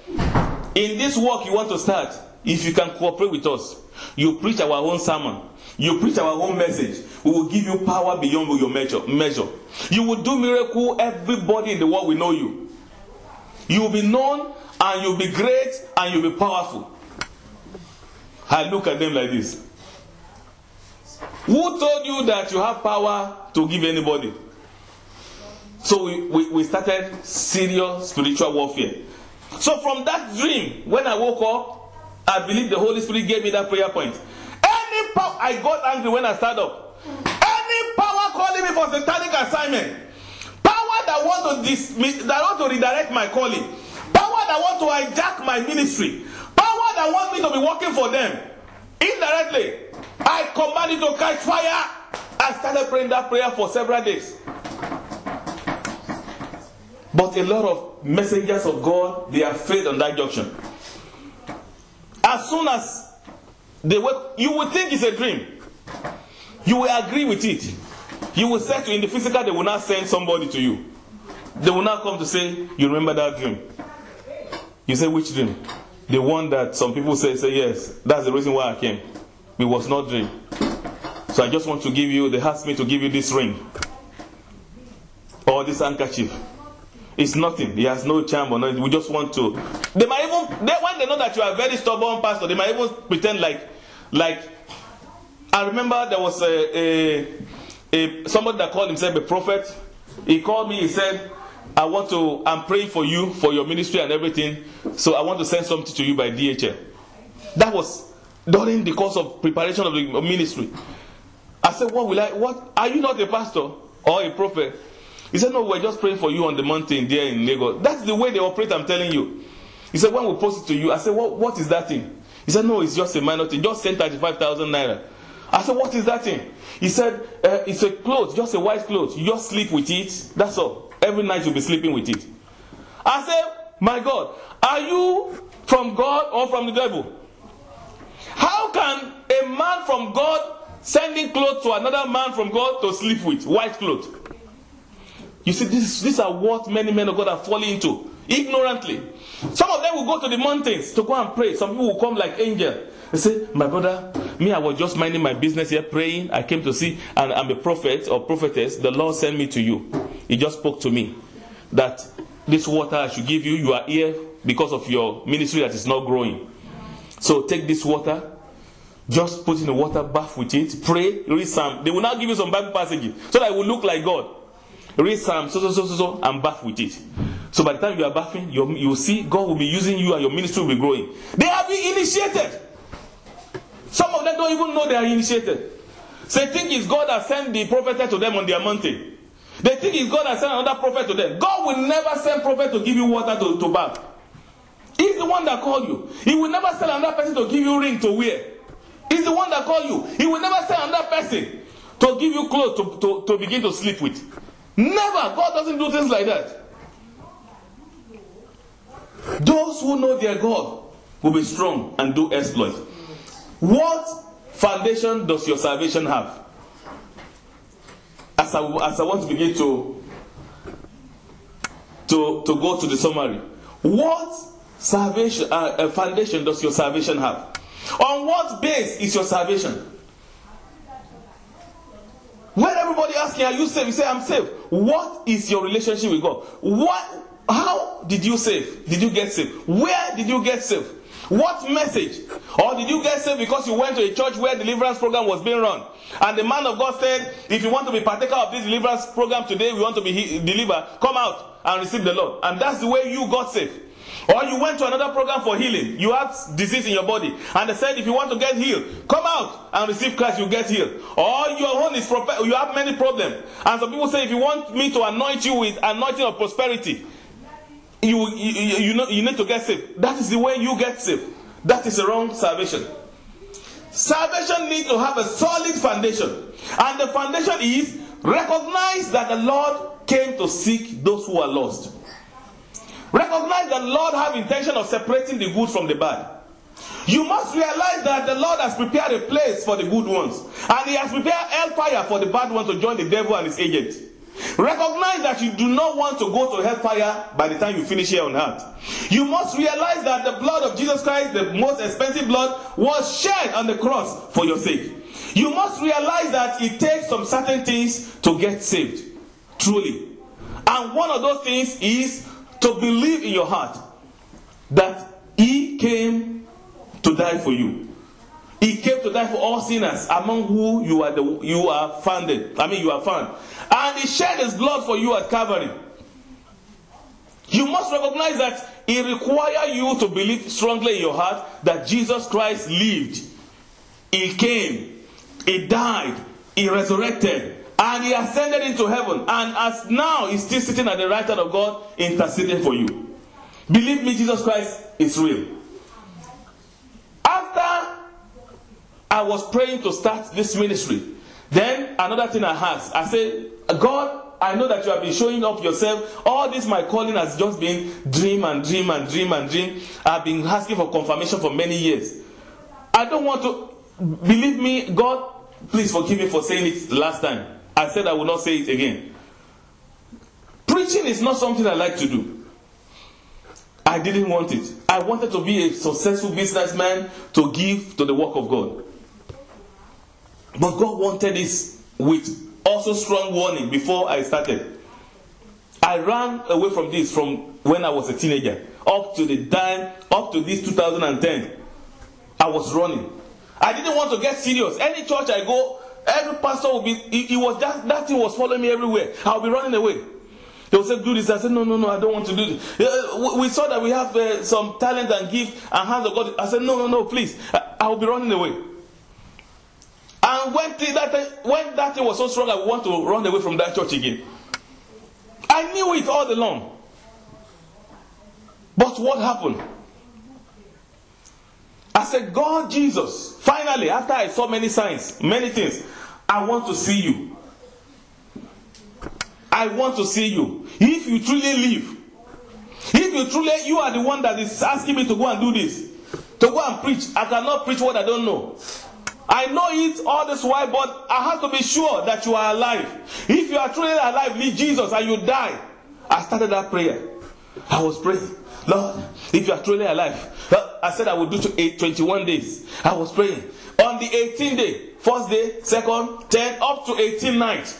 In this work you want to start, if you can cooperate with us, you preach our own sermon, you preach our own message, we will give you power beyond your measure. You will do miracle. Everybody in the world will know you. You will be known, and you'll be great, and you'll be powerful. I look at them like this. Who told you that you have power to give anybody? So we started serious spiritual warfare. So from that dream, when I woke up, I believe the Holy Spirit gave me that prayer point. Any power, I got angry when I started up. Any power calling me for satanic assignment, power that want to redirect my calling, power that want to hijack my ministry, power that want me to be working for them, indirectly, I command you to catch fire. I started praying that prayer for several days. But a lot of messengers of God, they are afraid on that junction. As soon as they wake, you will think it's a dream. You will agree with it. You will say to in the physical, they will not send somebody to you. They will not come to say, you remember that dream? You say, which dream? The one that some people say yes, that's the reason why I came. It was not dream. So I just want to give you, they asked me to give you this ring. Or this handkerchief. It's nothing. He has no charm or nothing. We just want to. They might even, when they know that you are a very stubborn pastor, they might even pretend like I remember there was somebody that called himself a prophet. He called me, he said, I'm praying for you, for your ministry and everything. So I want to send something to you by DHL. That was during the course of preparation of the ministry. I said, what? Are you not a pastor or a prophet? He said, no, we're just praying for you on the mountain there in Lagos. That's the way they operate, I'm telling you. He said, when we post it to you, I said, what is that thing? He said, no, it's just a minor thing. Just send 35,000 naira. I said, what is that thing? He said, it's a cloth, just a white cloth. You just sleep with it. That's all. Every night you'll be sleeping with it. I said, my God, are you from God or from the devil? How can a man from God sending clothes to another man from God to sleep with? White clothes. You see, these are what many men of God are falling into. Ignorantly. Some of them will go to the mountains to go and pray. Some people will come like angels. They say, my brother, me, I was just minding my business here, praying. I came to see, and I'm a prophet or prophetess. The Lord sent me to you. He just spoke to me that this water I should give you. You are here because of your ministry that is not growing. So take this water. Just put in the water, bath with it. Pray, read Psalm. They will now give you some Bible passages so that it will look like God. Read Psalm, so, and bath with it. So by the time you are bathing, you will see God will be using you and your ministry will be growing. They have been initiated. Some of them don't even know they are initiated. So they think it's God that sent the prophet to them on their mountain. They think it's God that sent another prophet to them. God will never send prophet to give you water to bath. He's the one that called you. He will never send another person to give you ring to wear. He's the one that called you. He will never send another person to give you clothes to begin to sleep with. Never. God doesn't do things like that. Those who know their God will be strong and do exploits. What foundation does your salvation have? As I want to begin to go to the summary. What salvation foundation does your salvation have? On what base is your salvation? When everybody asks you, are you saved? You say, I'm saved. What is your relationship with God? How did you save? Did you get saved? Where did you get saved? What message? Or did you get saved because you went to a church where deliverance program was being run? And the man of God said, if you want to be partaker of this deliverance program today, we want to be delivered, come out and receive the Lord. And that's the way you got saved. Or you went to another program for healing. You have disease in your body. And they said, if you want to get healed, come out and receive Christ, you get healed. Or your own is you have many problems. And some people say, if you want me to anoint you with anointing of prosperity, you need to get saved. That is the way you get saved. That is the wrong salvation. Salvation needs to have a solid foundation. And the foundation is recognize that the Lord came to seek those who are lost. Recognize that the Lord have intention of separating the good from the bad. You must realize that the Lord has prepared a place for the good ones. And He has prepared hellfire for the bad ones to join the devil and his agents. Recognize that you do not want to go to hellfire by the time you finish here on earth. You must realize that the blood of Jesus Christ, the most expensive blood, was shed on the cross for your sake. You must realize that it takes some certain things to get saved. Truly. And one of those things is to believe in your heart that He came to die for you. He came to die for all sinners, among who you are found. And He shed His blood for you at Calvary. You must recognize that it requires you to believe strongly in your heart that Jesus Christ lived. He came. He died. He resurrected. And He ascended into heaven. And as now He's still sitting at the right hand of God, interceding for you. Believe me, Jesus Christ is real. After I was praying to start this ministry, then another thing I asked, I said, God, I know that you have been showing up yourself. All this my calling has just been dream and dream and dream and dream. I've been asking for confirmation for many years. I don't want to, believe me, God, please forgive me for saying it last time. I said I will not say it again. Preaching is not something I like to do. I didn't want it. I wanted to be a successful businessman to give to the work of God. But God wanted this with also strong warning before I started. I ran away from this from when I was a teenager up to this 2010. I was running. I didn't want to get serious. Any church I go, every pastor will be, it was just, that thing was following me everywhere. I'll be running away. They will say, do this. I said, no, I don't want to do this. We saw that we have some talent and gift and hands of God. I said, no, please. I will be running away. And when that thing was so strong, I want to run away from that church again. I knew it all along. But what happened? I said, God, Jesus, finally, after I saw many signs, many things, I want to see you. I want to see you. If you truly live, you are the one that is asking me to go and do this, to go and preach. I cannot preach what I don't know. I know it all this while, but I have to be sure that you are alive. If you are truly alive, leave Jesus and you die. I started that prayer. I was praying, Lord, if you are truly alive. I said I would do 21 days. I was praying. On the 18th day, first day, second, 10, up to 18th night.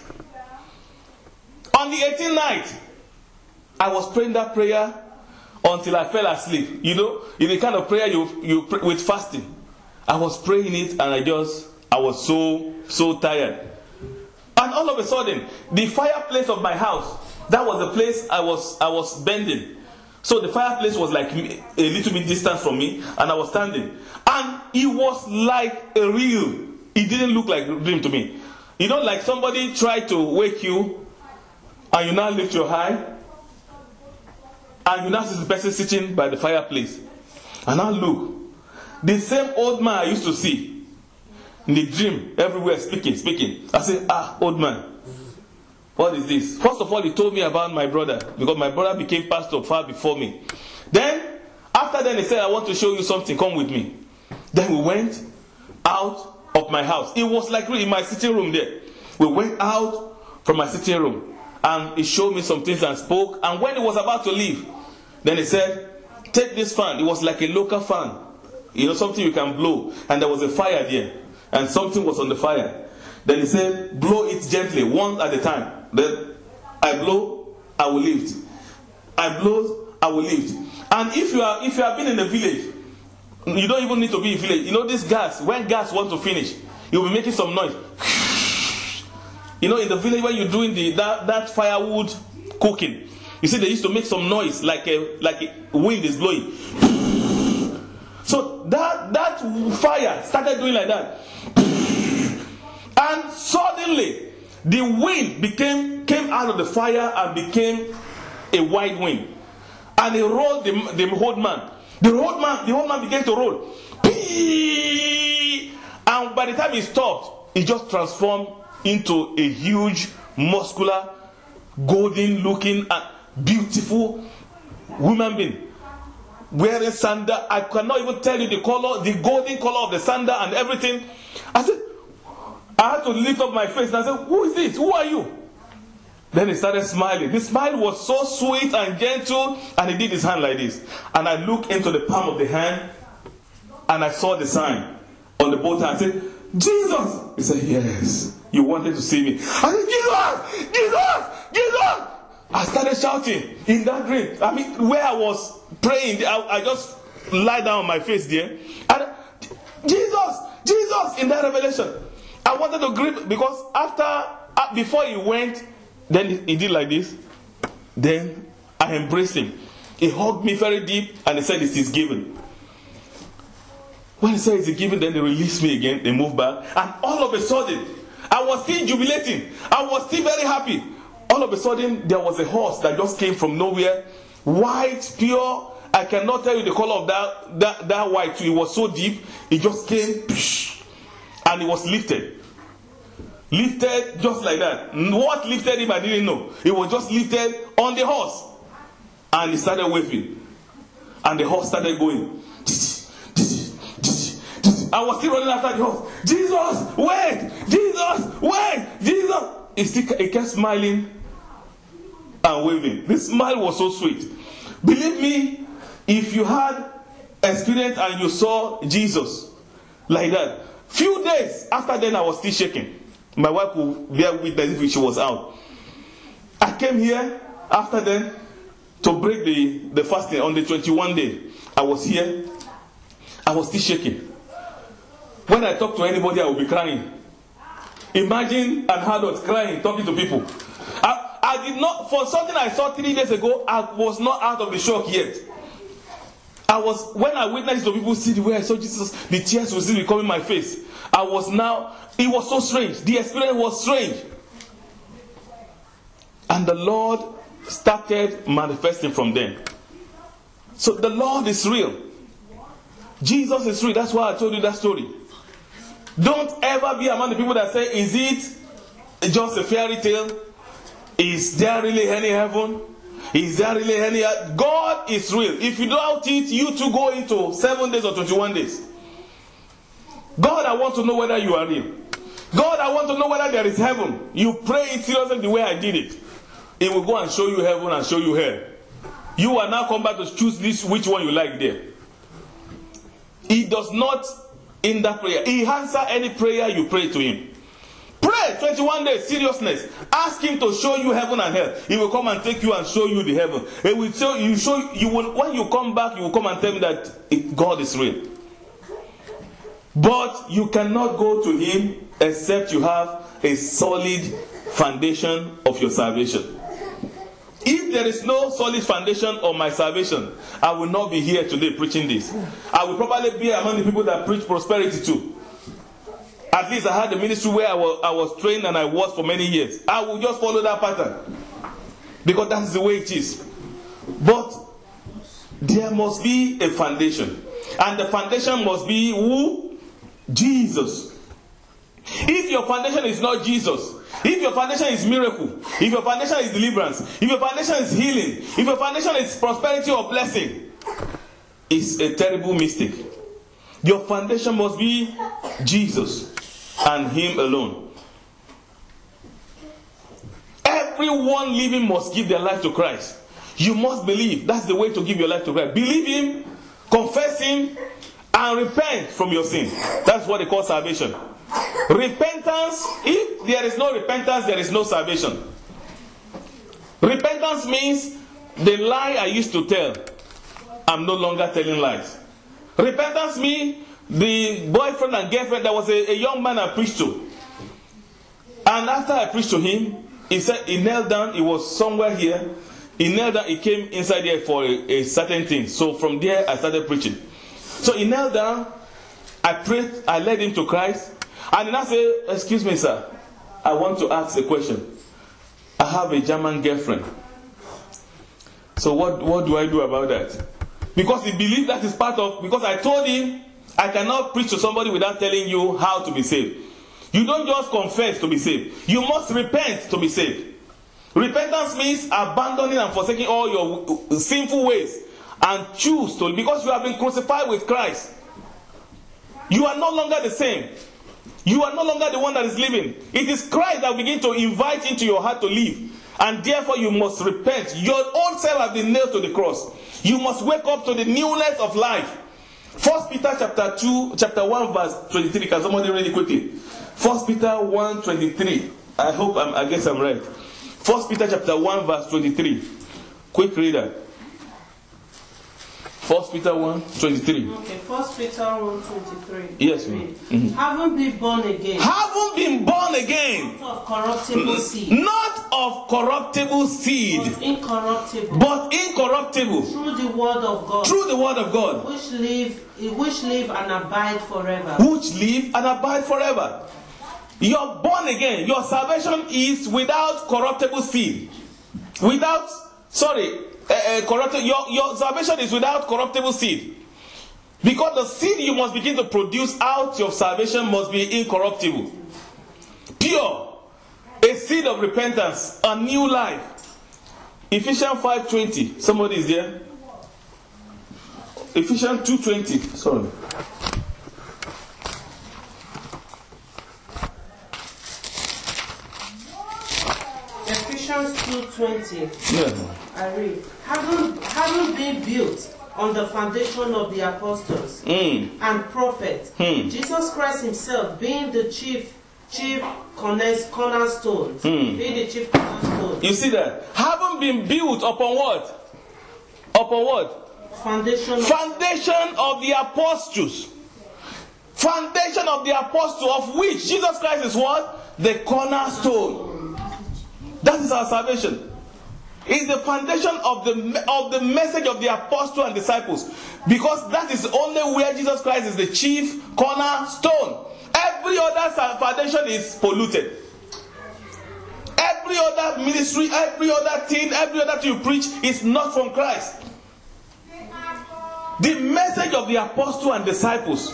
On the 18th night, I was praying that prayer until I fell asleep. You know, in the kind of prayer you pray with fasting. I was praying it and I was so tired. And all of a sudden, the fireplace of my house, that was the place I was bending. So the fireplace was like a little bit distant from me, and I was standing. And it was like a real. It didn't look like a dream to me. You know, like somebody tried to wake you, and you now lift your eye, and you now see the person sitting by the fireplace. And now look. The same old man I used to see in the dream, everywhere speaking. I said, old man, what is this? First of all, he told me about my brother, because my brother became pastor far before me. Then, after that, he said, I want to show you something, come with me. Then we went out of my house. It was like really in my sitting room there. We went out from my sitting room, and he showed me some things and spoke. And when he was about to leave, then he said, take this fan. It was like a local fan. You know, something you can blow. And there was a fire there. And something was on the fire. Then he said, blow it gently, one at a time. Then I blow, I will lift. I blow, I will lift. And if you have been in a village, you don't even need to be in a village. You know this gas, when gas wants to finish, you'll be making some noise. You know, in the village when you're doing that firewood cooking, you see they used to make some noise like a wind is blowing. So that fire started doing like that. And suddenly, the wind came out of the fire and became a wide wind. And it rolled the old man. The old man began to roll. And by the time he stopped, it just transformed into a huge, muscular, golden-looking, and beautiful human being. Wearing sandal. I cannot even tell you the color, the golden color of the sandal and everything. I said, I had to lift up my face and I said, who is this? Who are you? Then he started smiling. His smile was so sweet and gentle, and he did his hand like this. And I looked into the palm of the hand, and I saw the sign on the both hands. I said, Jesus! He said, yes. You wanted to see me. I said, Jesus! Jesus! Jesus! I started shouting in that dream. I mean, where I was praying, I just lie down on my face there. And Jesus! Jesus! In that revelation. I wanted to grip, because before he went, then he did like this. Then I embraced him. He hugged me very deep and he said, it is given. When he said it's given, then they released me again. They moved back. And all of a sudden, I was still jubilating. I was still very happy. All of a sudden, there was a horse that just came from nowhere. White, pure. I cannot tell you the color of that white. It was so deep. It just came, and it was lifted. Lifted just like that. What lifted him, I didn't know. It was just lifted on the horse. And he started waving. And the horse started going. I was still running after the horse. Jesus, wait! Jesus, wait! Jesus! He kept smiling and waving. This smile was so sweet. Believe me, if you had experience and you saw Jesus like that, few days after then I was still shaking. My wife would bear witness if she was out. I came here after then to break the fasting on the 21 day. I was here. I was still shaking. When I talk to anybody, I will be crying. Imagine an adult crying, talking to people. I did not, for something I saw 3 days ago, I was not out of the shock yet. When I witnessed the people see the way I saw Jesus, the tears were still becoming my face. It was so strange. The experience was strange. And the Lord started manifesting from them. So the Lord is real. Jesus is real. That's why I told you that story. Don't ever be among the people that say, is it just a fairy tale? Is there really any heaven? Is there really any... God is real. If you doubt it, you too go into 7 days or 21 days. God, I want to know whether you are real. God, I want to know whether there is heaven. You pray it seriously the way I did it. It will go and show you heaven and show you hell. You will now come back to choose which one you like there. He does not in that prayer. He answers any prayer you pray to him. Pray 21 days, seriousness. Ask him to show you heaven and hell. He will come and take you and show you the heaven. He will show you when you come back, you will come and tell me that God is real. But you cannot go to him except you have a solid foundation of your salvation. If there is no solid foundation of my salvation, I will not be here today preaching this. I will probably be among the people that preach prosperity too. At least I had a ministry where I was trained and I was for many years. I will just follow that pattern. Because that's the way it is. But there must be a foundation. And the foundation must be who? Jesus. If your foundation is not Jesus, if your foundation is miracle, if your foundation is deliverance, if your foundation is healing, if your foundation is prosperity or blessing, it's a terrible mistake. Your foundation must be Jesus and him alone. Everyone living must give their life to Christ. You must believe. That's the way to give your life to Christ. Believe him, confess him, and repent from your sin. That's what they call salvation. Repentance, if there is no repentance, there is no salvation. Repentance means the lie I used to tell, I'm no longer telling lies. Repentance means the boyfriend and girlfriend, there was a young man I preached to. And after I preached to him, he said he knelt down, he was somewhere here. He knelt down, he came inside here for a certain thing. So from there I started preaching. So he knelt down, I prayed, I led him to Christ. And then I said, excuse me sir, I want to ask a question. I have a German girlfriend. So what do I do about that? Because he believed that is part of, because I told him, I cannot preach to somebody without telling you how to be saved. You don't just confess to be saved. You must repent to be saved. Repentance means abandoning and forsaking all your sinful ways and choose to, because you have been crucified with Christ. You are no longer the same. You are no longer the one that is living. It is Christ that will begin to invite into your heart to live. And therefore you must repent. Your old self has been nailed to the cross. You must wake up to the newness of life. 1 Peter chapter 1 verse 23. Can somebody read it quickly? 1 Peter 1:23. I guess I'm right. 1 Peter chapter 1 verse 23. Quick reader. 1 Peter 1:23. Okay, 1 Peter 1:23. Yes, mm-hmm. Haven't been born again. Haven't been born again. Not of corruptible seed. Not of corruptible seed. But incorruptible. But incorruptible. Through the word of God. Through the word of God. Which live and abide forever. Which live and abide forever. You're born again. Your salvation is without corruptible seed. your salvation is without corruptible seed. Because the seed you must begin to produce out of salvation must be incorruptible. Pure. A seed of repentance. A new life. Ephesians 5:20. Somebody is there? Ephesians 2:20. Sorry. Ephesians 2:20. Yeah. I read. Having been built on the foundation of the apostles and prophets, Jesus Christ himself being the chief cornerstone. Being the chief cornerstone. You see that? Having been built upon what? Upon what? Foundation of the apostles. Foundation of the apostle, of which Jesus Christ is what? The cornerstone. That is our salvation. It's the foundation of the message of the apostle and disciples. Because that is only where Jesus Christ is the chief cornerstone. Every other foundation is polluted. Every other ministry, every other thing you preach is not from Christ. The message of the apostle and disciples,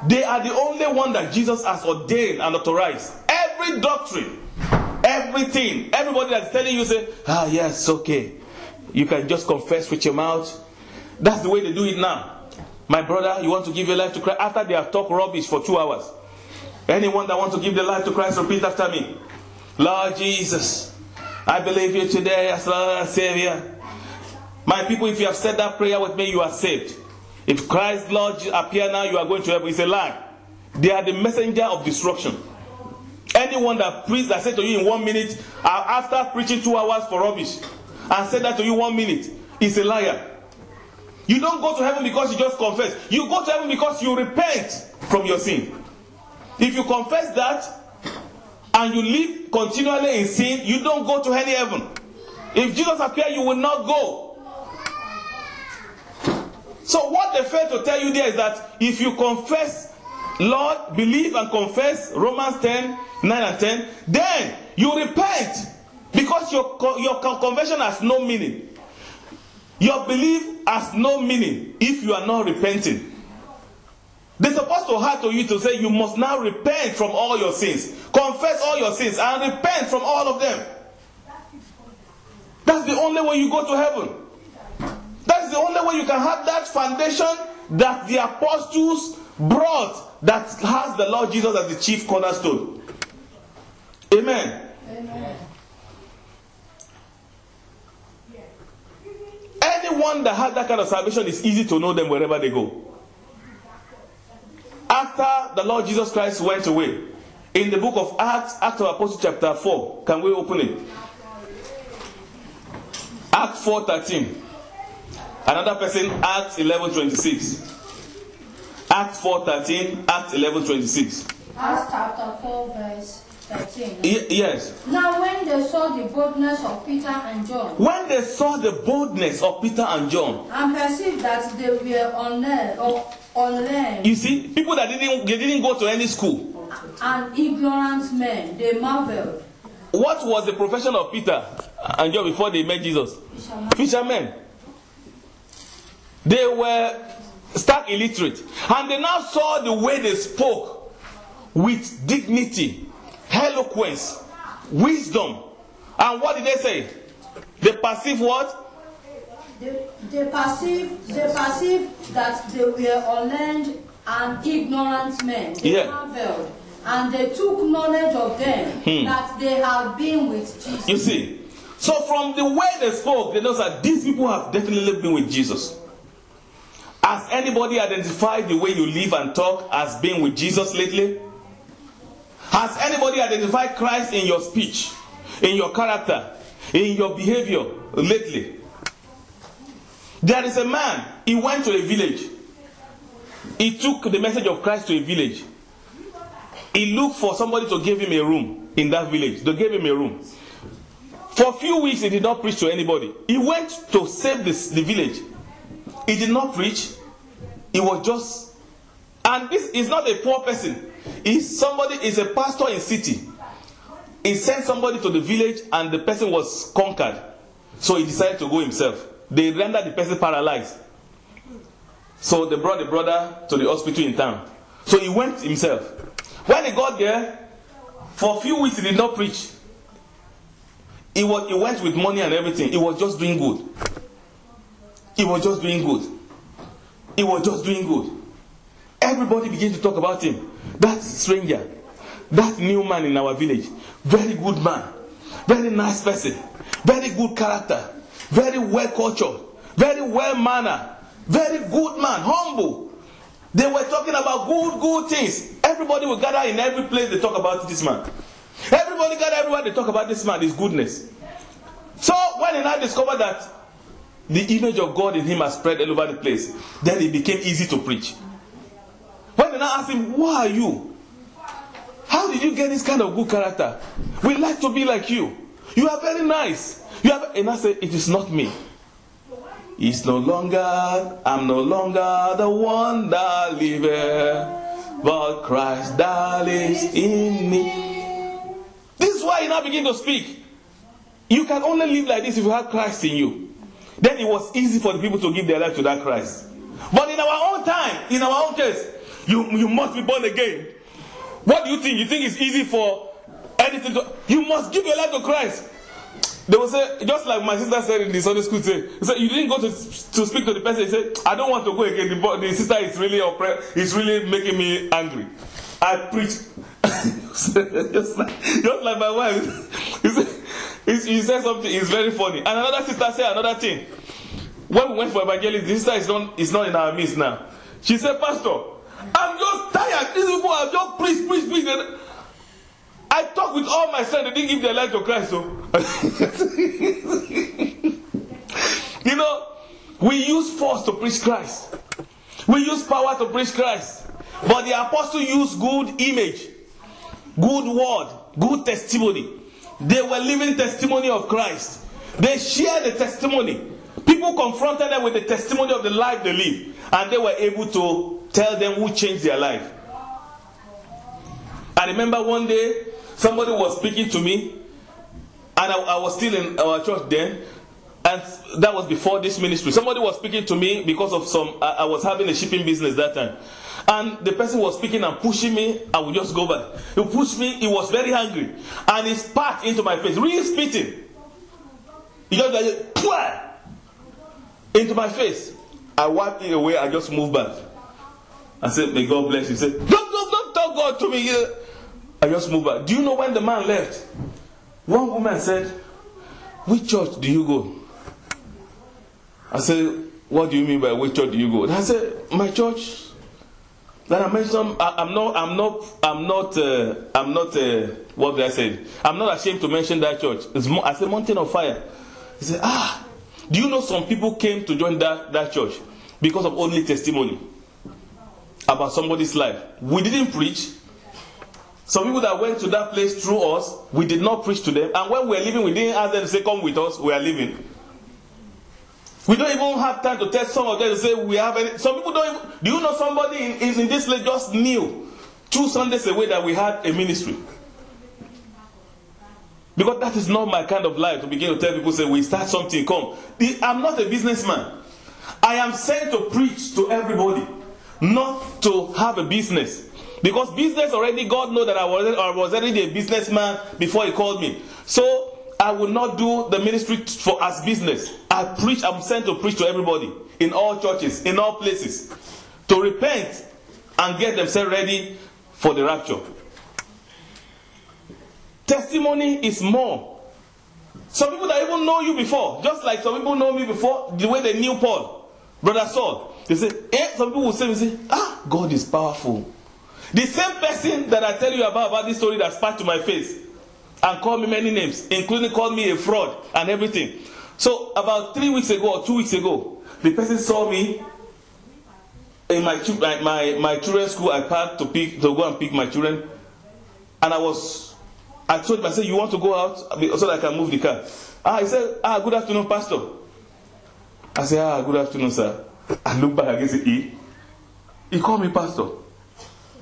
they are the only one that Jesus has ordained and authorized. Every doctrine, everything, everybody that's telling you, say, yes, okay, you can just confess with your mouth. That's the way they do it now. My brother, you want to give your life to Christ? After they have talked rubbish for 2 hours, anyone that wants to give their life to Christ, repeat after me. Lord Jesus, I believe you today as Lord and Savior. My people, if you have said that prayer with me, you are saved. If Christ Lord appear now, you are going to heaven. It's a lie. They are the messenger of destruction. Anyone that preached, that said to you in 1 minute, after preaching 2 hours for rubbish, and said that to you 1 minute, is a liar. You don't go to heaven because you just confess. You go to heaven because you repent from your sin. If you confess that, and you live continually in sin, you don't go to any heaven. If Jesus appear, you will not go. So what they fail to tell you there is that if you confess, Lord, believe and confess, Romans 10, 9 and 10, then you repent. Because your conversion has no meaning. Your belief has no meaning if you are not repenting. They're supposed to have to you to say you must now repent from all your sins. Confess all your sins and repent from all of them. That's the only way you go to heaven. That's the only way you can have that foundation that the apostles brought, that has the Lord Jesus as the chief cornerstone. Amen. Amen. Anyone that has that kind of salvation, is easy to know them wherever they go. After the Lord Jesus Christ went away, in the book of Acts of Apostles chapter 4, can we open it? Acts 4:13. Another person, Acts 11:26. Acts 4:13, Acts 11:26. Acts chapter 4 verse 13. Yes. Now when they saw the boldness of Peter and John. When they saw the boldness of Peter and John. And perceived that they were unlearned. You see, people that didn't go to any school. And ignorant men, they marveled. What was the profession of Peter and John before they met Jesus? Fishermen. They were stark illiterate. And they now saw the way they spoke with dignity, eloquence, wisdom. And what did they say? They perceive what? They perceive that they were unlearned and ignorant men. They marveled. And they took knowledge of them that they have been with Jesus. You see, so from the way they spoke, they know that these people have definitely been with Jesus. Has anybody identified the way you live and talk as being with Jesus lately? Has anybody identified Christ in your speech, in your character, in your behavior lately? There is a man, he went to a village. He took the message of Christ to a village. He looked for somebody to give him a room in that village. They gave him a room. For a few weeks, he did not preach to anybody. He went to save the village. He did not preach. He was just... And this is not a poor person. He's a pastor in city. He sent somebody to the village and the person was conquered. So he decided to go himself. They rendered the person paralyzed. So they brought the brother to the hospital in town. So he went himself. When he got there, for a few weeks he did not preach. He went with money and everything. He was just doing good. He was just doing good. He was just doing good. Everybody began to talk about him. That stranger, that new man in our village, very good man, very nice person, very good character, very well cultured, very well mannered, very good man, humble. They were talking about good things. Everybody will gather in every place they talk about this man. Everybody gather everywhere they talk about this man, his goodness. So when he now discovered that the image of God in him has spread all over the place, then it became easy to preach. When they now asked him, who are you? How did you get this kind of good character? We like to be like you. You are very nice. And I said, it is not me. I'm no longer the one that liveth, but Christ that lives in me. This is why he now began to speak. You can only live like this if you have Christ in you. Then it was easy for the people to give their life to that Christ. But in our own time, in our own case, you must be born again. What do you think? You think it's easy for anything to... You must give your life to Christ. They will say, just like my sister said in the Sunday school today, he said, you didn't go to speak to the person. He said, I don't want to go again. The sister is really oppressed. It's really making me angry. I preach. just like my wife. He said something, it's very funny. And another sister said another thing. When we went for evangelism, the sister is not in our midst now. She said, Pastor, I'm just tired. These people are just preach. I talk with all my strength. They didn't give their life to Christ. So. You know, we use force to preach Christ. We use power to preach Christ. But the apostle used good image, good word, good testimony. They were living testimony of Christ. They shared the testimony. People confronted them with the testimony of the life they live. And they were able to tell them who changed their life. I remember one day, somebody was speaking to me. And I was still in our church then. And that was before this ministry. Somebody was speaking to me because of I was having a shipping business that time. And the person was speaking and pushing me. I would just go back. He pushed me. He was very angry. And he spat into my face. Really spitting. He just like, Pwah! Into my face. I wiped it away. I just moved back. I said, may God bless you. He said, don't talk God to me. I just moved back. Do you know when the man left? One woman said, which church do you go? I said, what do you mean by which church do you go? And I said, my church. Then I mentioned, I'm not. What did I say? I'm not ashamed to mention that church. I said, Mountain of Fire. He said, do you know some people came to join that church because of only testimony about somebody's life? We didn't preach. Some people that went to that place through us, we did not preach to them. And when we were leaving, we didn't ask them to say, come with us, we are leaving. We don't even have time to tell some of them to say we have any. Some people don't even. Do you know somebody in this place just knew 2 Sundays away that we had a ministry? Because that is not my kind of life to begin to tell people, say, we start something, come. I'm not a businessman. I am sent to preach to everybody, not to have a business. Because business already, God knows that I was already a businessman before He called me. So I will not do the ministry as business. I'm sent to preach to everybody, in all churches, in all places, to repent and get themselves ready for the rapture. Testimony is more. Some people that even know you before, just like some people know me before, the way they knew Paul, Brother Saul. They say, some people will say, God is powerful. The same person that I tell you about this story that spat to my face and called me many names, including called me a fraud and everything. So about 3 weeks ago or 2 weeks ago, the person saw me in my children's school. I parked to go and pick my children, and I told him, I said, you want to go out so that I can move the car? He said, good afternoon, Pastor. I said, good afternoon, sir. I look back again and say, he called me Pastor.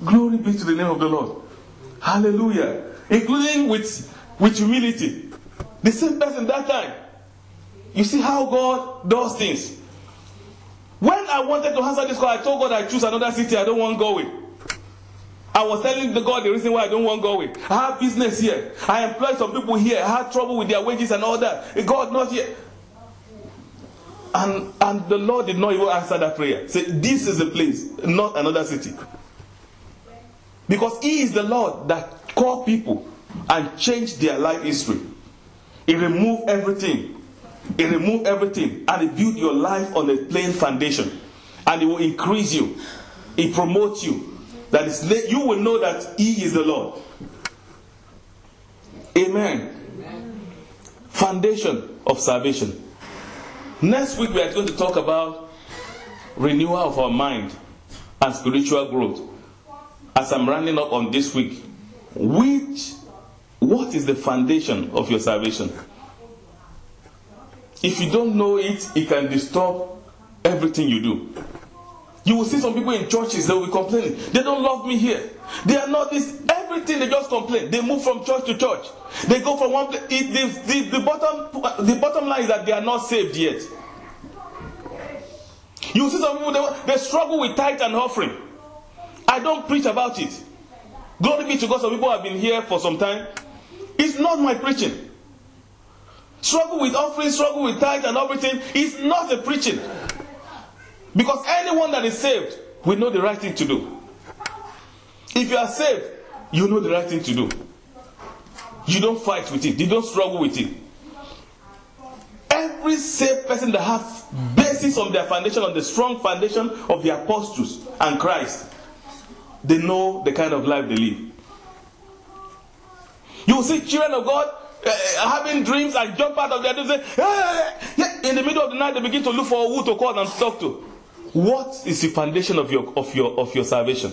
Glory be to the name of the Lord. Hallelujah. Including with humility. The same person that time. You see how God does things. When I wanted to answer this call, I told God I choose another city. I don't want Galway. I was telling the God the reason why I don't want Galway. I have business here. I employ some people here. I had trouble with their wages and all that. God not here. And the Lord did not even answer that prayer. Say, this is the place, not another city. Because He is the Lord that called people and changed their life history. He removed everything. He removed everything. And He built your life on a plain foundation. And He will increase you. He promotes you. That is, you will know that He is the Lord. Amen. Foundation of salvation. Next week we are going to talk about renewal of our mind and spiritual growth. As I'm rounding up on this week, what is the foundation of your salvation? If you don't know it, it can disturb everything you do. You will see some people in churches that will be complaining. They don't love me here. They are not this. Everything they just complain. They move from church to church. They go from one place. The bottom line is that they are not saved yet. You will see some people, they struggle with tithe and offering. I don't preach about it. Glory be to God. Some people have been here for some time. It's not my preaching. Struggle with offering, struggle with tithe and everything is not a preaching. Because anyone that is saved will know the right thing to do. If you are saved, you know the right thing to do. You don't fight with it. You don't struggle with it. Every saved person that has basis on their foundation, on the strong foundation of the apostles and Christ, they know the kind of life they live. You will see children of God having dreams and jump out of their dreams and say, in the middle of the night they begin to look for who to call and talk to. What is the foundation of your salvation?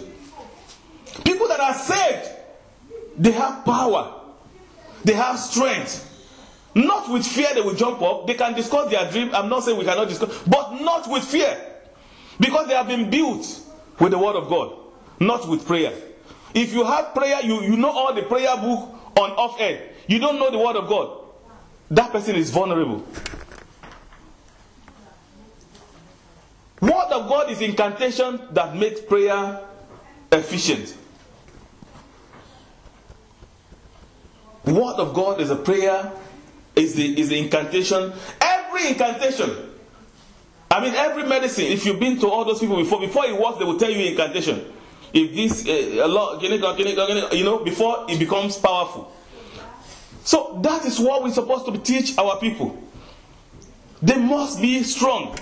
People that are saved, they have power, they have strength. Not with fear they will jump up. They can discuss their dream. I'm not saying we cannot discuss, but not with fear, because they have been built with the word of God, not with prayer. If you have prayer, you know all the prayer book on off-air. You don't know the word of God. That person is vulnerable. Word of God is incantation that makes prayer efficient. The word of God is a prayer, is the incantation. Every incantation. I mean, every medicine. If you've been to all those people before it works, they will tell you incantation. If this before it becomes powerful. So that is what we're supposed to teach our people. They must be strong.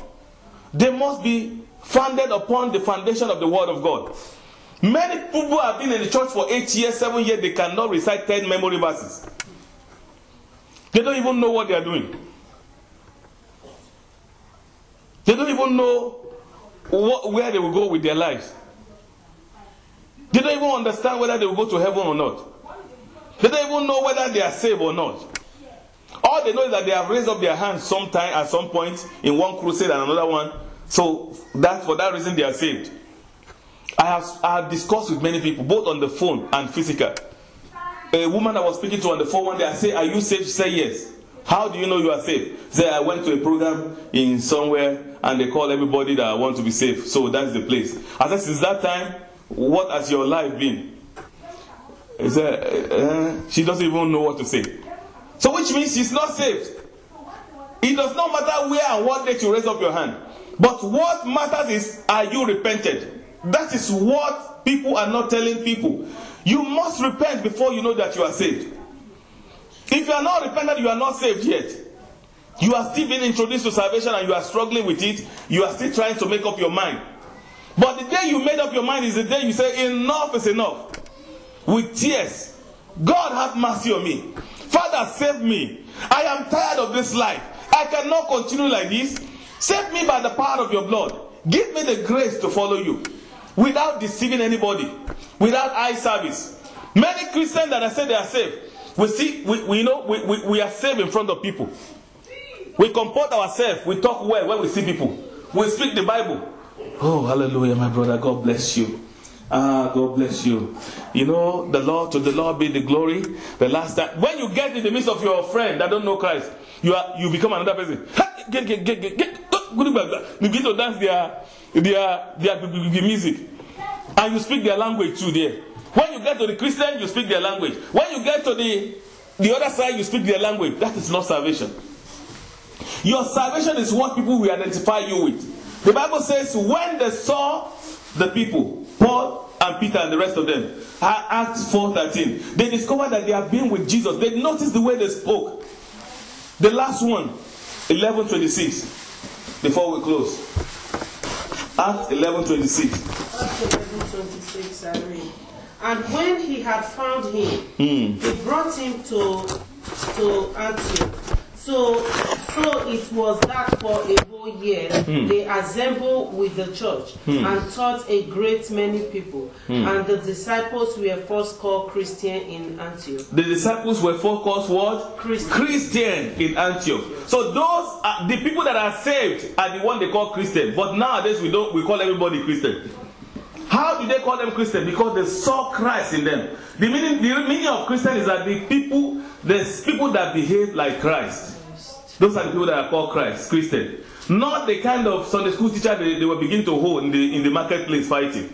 They must be founded upon the foundation of the word of God. Many people have been in the church for 8 years, 7 years. They cannot recite 10 memory verses. They don't even know what they are doing. They don't even know where they will go with their lives. They don't even understand whether they will go to heaven or not. They don't even know whether they are saved or not. All they know is that they have raised up their hands sometime at some point in one crusade and another one. So that for that reason they are saved. I have discussed with many people, both on the phone and physical. A woman I was speaking to on the phone one day, I say, "Are you saved?" She said, "Yes." "How do you know you are saved?" Say, "I went to a program in somewhere and they call everybody that I want to be saved. So that's the place." I said, "Since that time, what has your life been?" He said, she doesn't even know what to say. So which means she's not saved. It does not matter where and what date you raise up your hand. But what matters is, are you repented? That is what people are not telling people. You must repent before you know that you are saved. If you are not repented, you are not saved yet. You are still being introduced to salvation and you are struggling with it. You are still trying to make up your mind. But the day you made up your mind is the day you say, enough is enough. With tears, "God have mercy on me. Father, save me. I am tired of this life. I cannot continue like this. Save me by the power of your blood. Give me the grace to follow you." Without deceiving anybody. Without eye service. Many Christians that I say they are saved, we are saved in front of people. We comport ourselves. We talk well when we see people. We speak the Bible. "Oh, hallelujah, my brother. God bless you. God bless you. You know, to the Lord be the glory. The last time, when you get in the midst of your friend that don't know Christ, you become another person. You begin to dance their music, and you speak their language too there. When you get to the Christian, you speak their language. When you get to the other side, you speak their language. That is not salvation. Your salvation is what people will identify you with. The Bible says when they saw the people, Paul and Peter and the rest of them, Acts 4:13, they discovered that they have been with Jesus. They noticed the way they spoke. The last one, 11:26, before we close. Acts 11:26. Acts 11:26, I read. And when he had found him, he brought him to Antioch. So it was that for a whole year they assembled with the church and taught a great many people. And the disciples were first called Christian in Antioch. The disciples were first called what? Christian in Antioch. So those are the people that are saved are the one they call Christian. But nowadays we call everybody Christian. How do they call them Christian? Because they saw Christ in them. The meaning of Christian is that the people that behave like Christ. Those are the people that are called Christian. Not the kind of Sunday school teacher they will begin to hold in the marketplace fighting.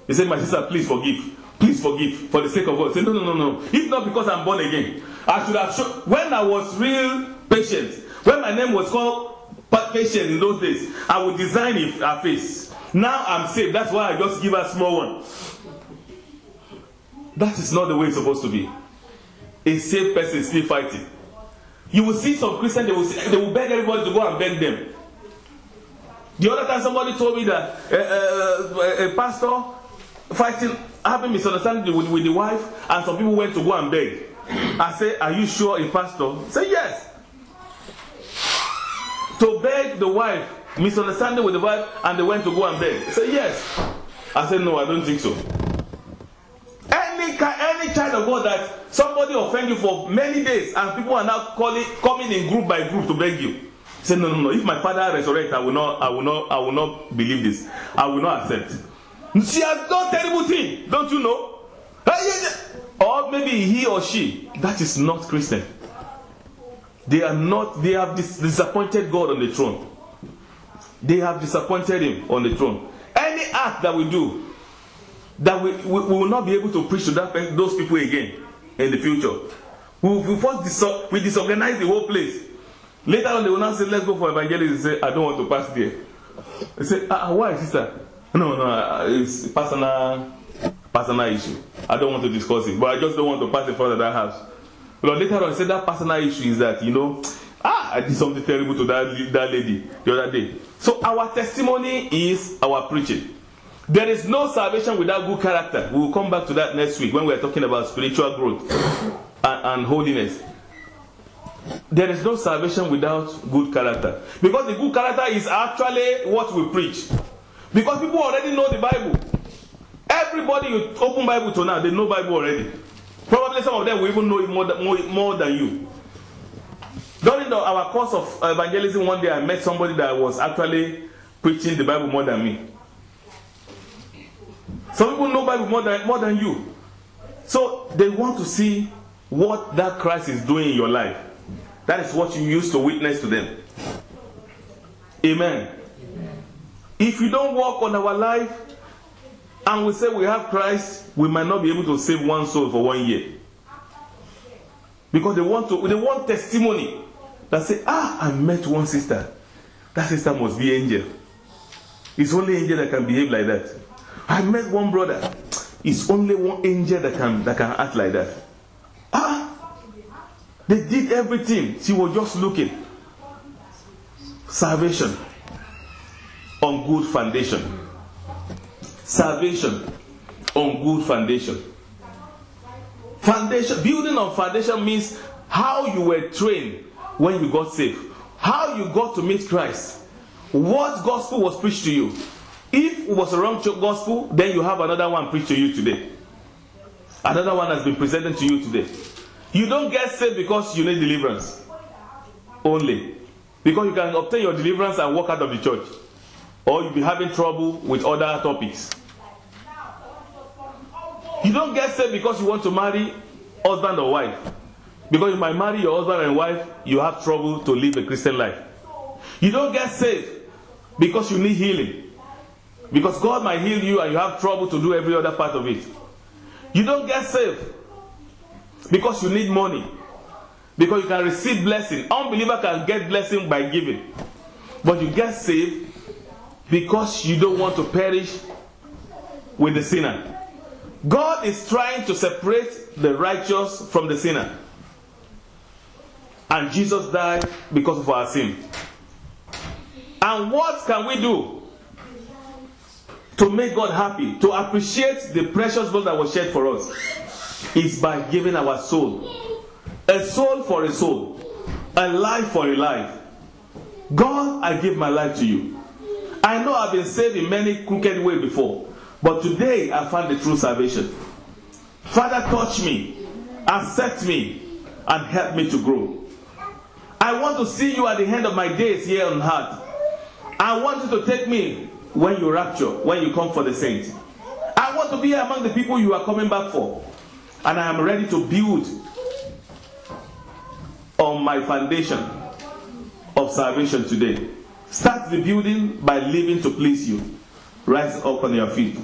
They say, my sister, please forgive. Please forgive for the sake of God. Say, no. If not because I'm born again. I should have shown, when I was real patient, when my name was called patient in those days, I would design a face. Now I'm saved. That's why I just give a small one. That is not the way it's supposed to be. A saved person is still fighting. You will see some Christians, they will beg everybody to go and beg them. The other time somebody told me that a pastor fighting, having misunderstanding with the wife, and some people went to go and beg. I said, are you sure a pastor? Say yes. To beg the wife, misunderstanding with the wife, and they went to go and beg. Say yes. I said no, I don't think so. Any child of God that somebody offend you for many days and people are now coming in group by group to beg you. Say no. If my father resurrects, I will not believe this. I will not accept. She has done terrible thing. Don't you know? Or maybe he or she. That is not Christian. They have disappointed God on the throne. They have disappointed him on the throne. Any act that we do, that we will not be able to preach to those people again in the future. We disorganize the whole place. Later on, they will not say, let's go for evangelism. They say, I don't want to pass there. They say, why, sister? No, it's personal issue. I don't want to discuss it, but I just don't want to pass in front of that house. But later on, I said that personal issue is that, I did something terrible to that lady the other day. So our testimony is our preaching. There is no salvation without good character. We will come back to that next week when we are talking about spiritual growth and holiness. There is no salvation without good character. Because the good character is actually what we preach. Because people already know the Bible. Everybody you open Bible to now, they know Bible already. Probably some of them will even know it more than you. During our course of evangelism, one day I met somebody that was actually preaching the Bible more than me. Some people know Bible more than you. So they want to see what that Christ is doing in your life. That is what you use to witness to them. Amen. If you don't work on our life and we say we have Christ, we might not be able to save one soul for 1 year. Because they want testimony that say, I met one sister. That sister must be angel. It's only angel that can behave like that. I met one brother. It's only one angel that can act like that. They did everything. She was just looking. Salvation on good foundation. Salvation on good foundation. Foundation, building on foundation means how you were trained when you got saved. How you got to meet Christ. What gospel was preached to you. If it was a wrong gospel, then you have another one preached to you today. Another one has been presented to you today. You don't get saved because you need deliverance. Only. Because you can obtain your deliverance and walk out of the church. Or you'll be having trouble with other topics. You don't get saved because you want to marry husband or wife. Because you might marry your husband and wife, you have trouble to live a Christian life. You don't get saved because you need healing. Because God might heal you and you have trouble to do every other part of it. You don't get saved because you need money. Because you can receive blessing. Unbeliever can get blessing by giving. But you get saved because you don't want to perish with the sinner. God is trying to separate the righteous from the sinner. And Jesus died because of our sin. And what can we do to make God happy, to appreciate the precious blood that was shed for us? Is by giving our soul. A soul for a soul. A life for a life. God, I give my life to you. I know I've been saved in many crooked ways before. But today I found the true salvation. Father, touch me, accept me, and help me to grow. I want to see you at the end of my days here on earth. I want you to take me when you rapture, when you come for the saints. I want to be among the people you are coming back for. And I am ready to build on my foundation of salvation today. Start the building by living to please you. Rise up on your feet.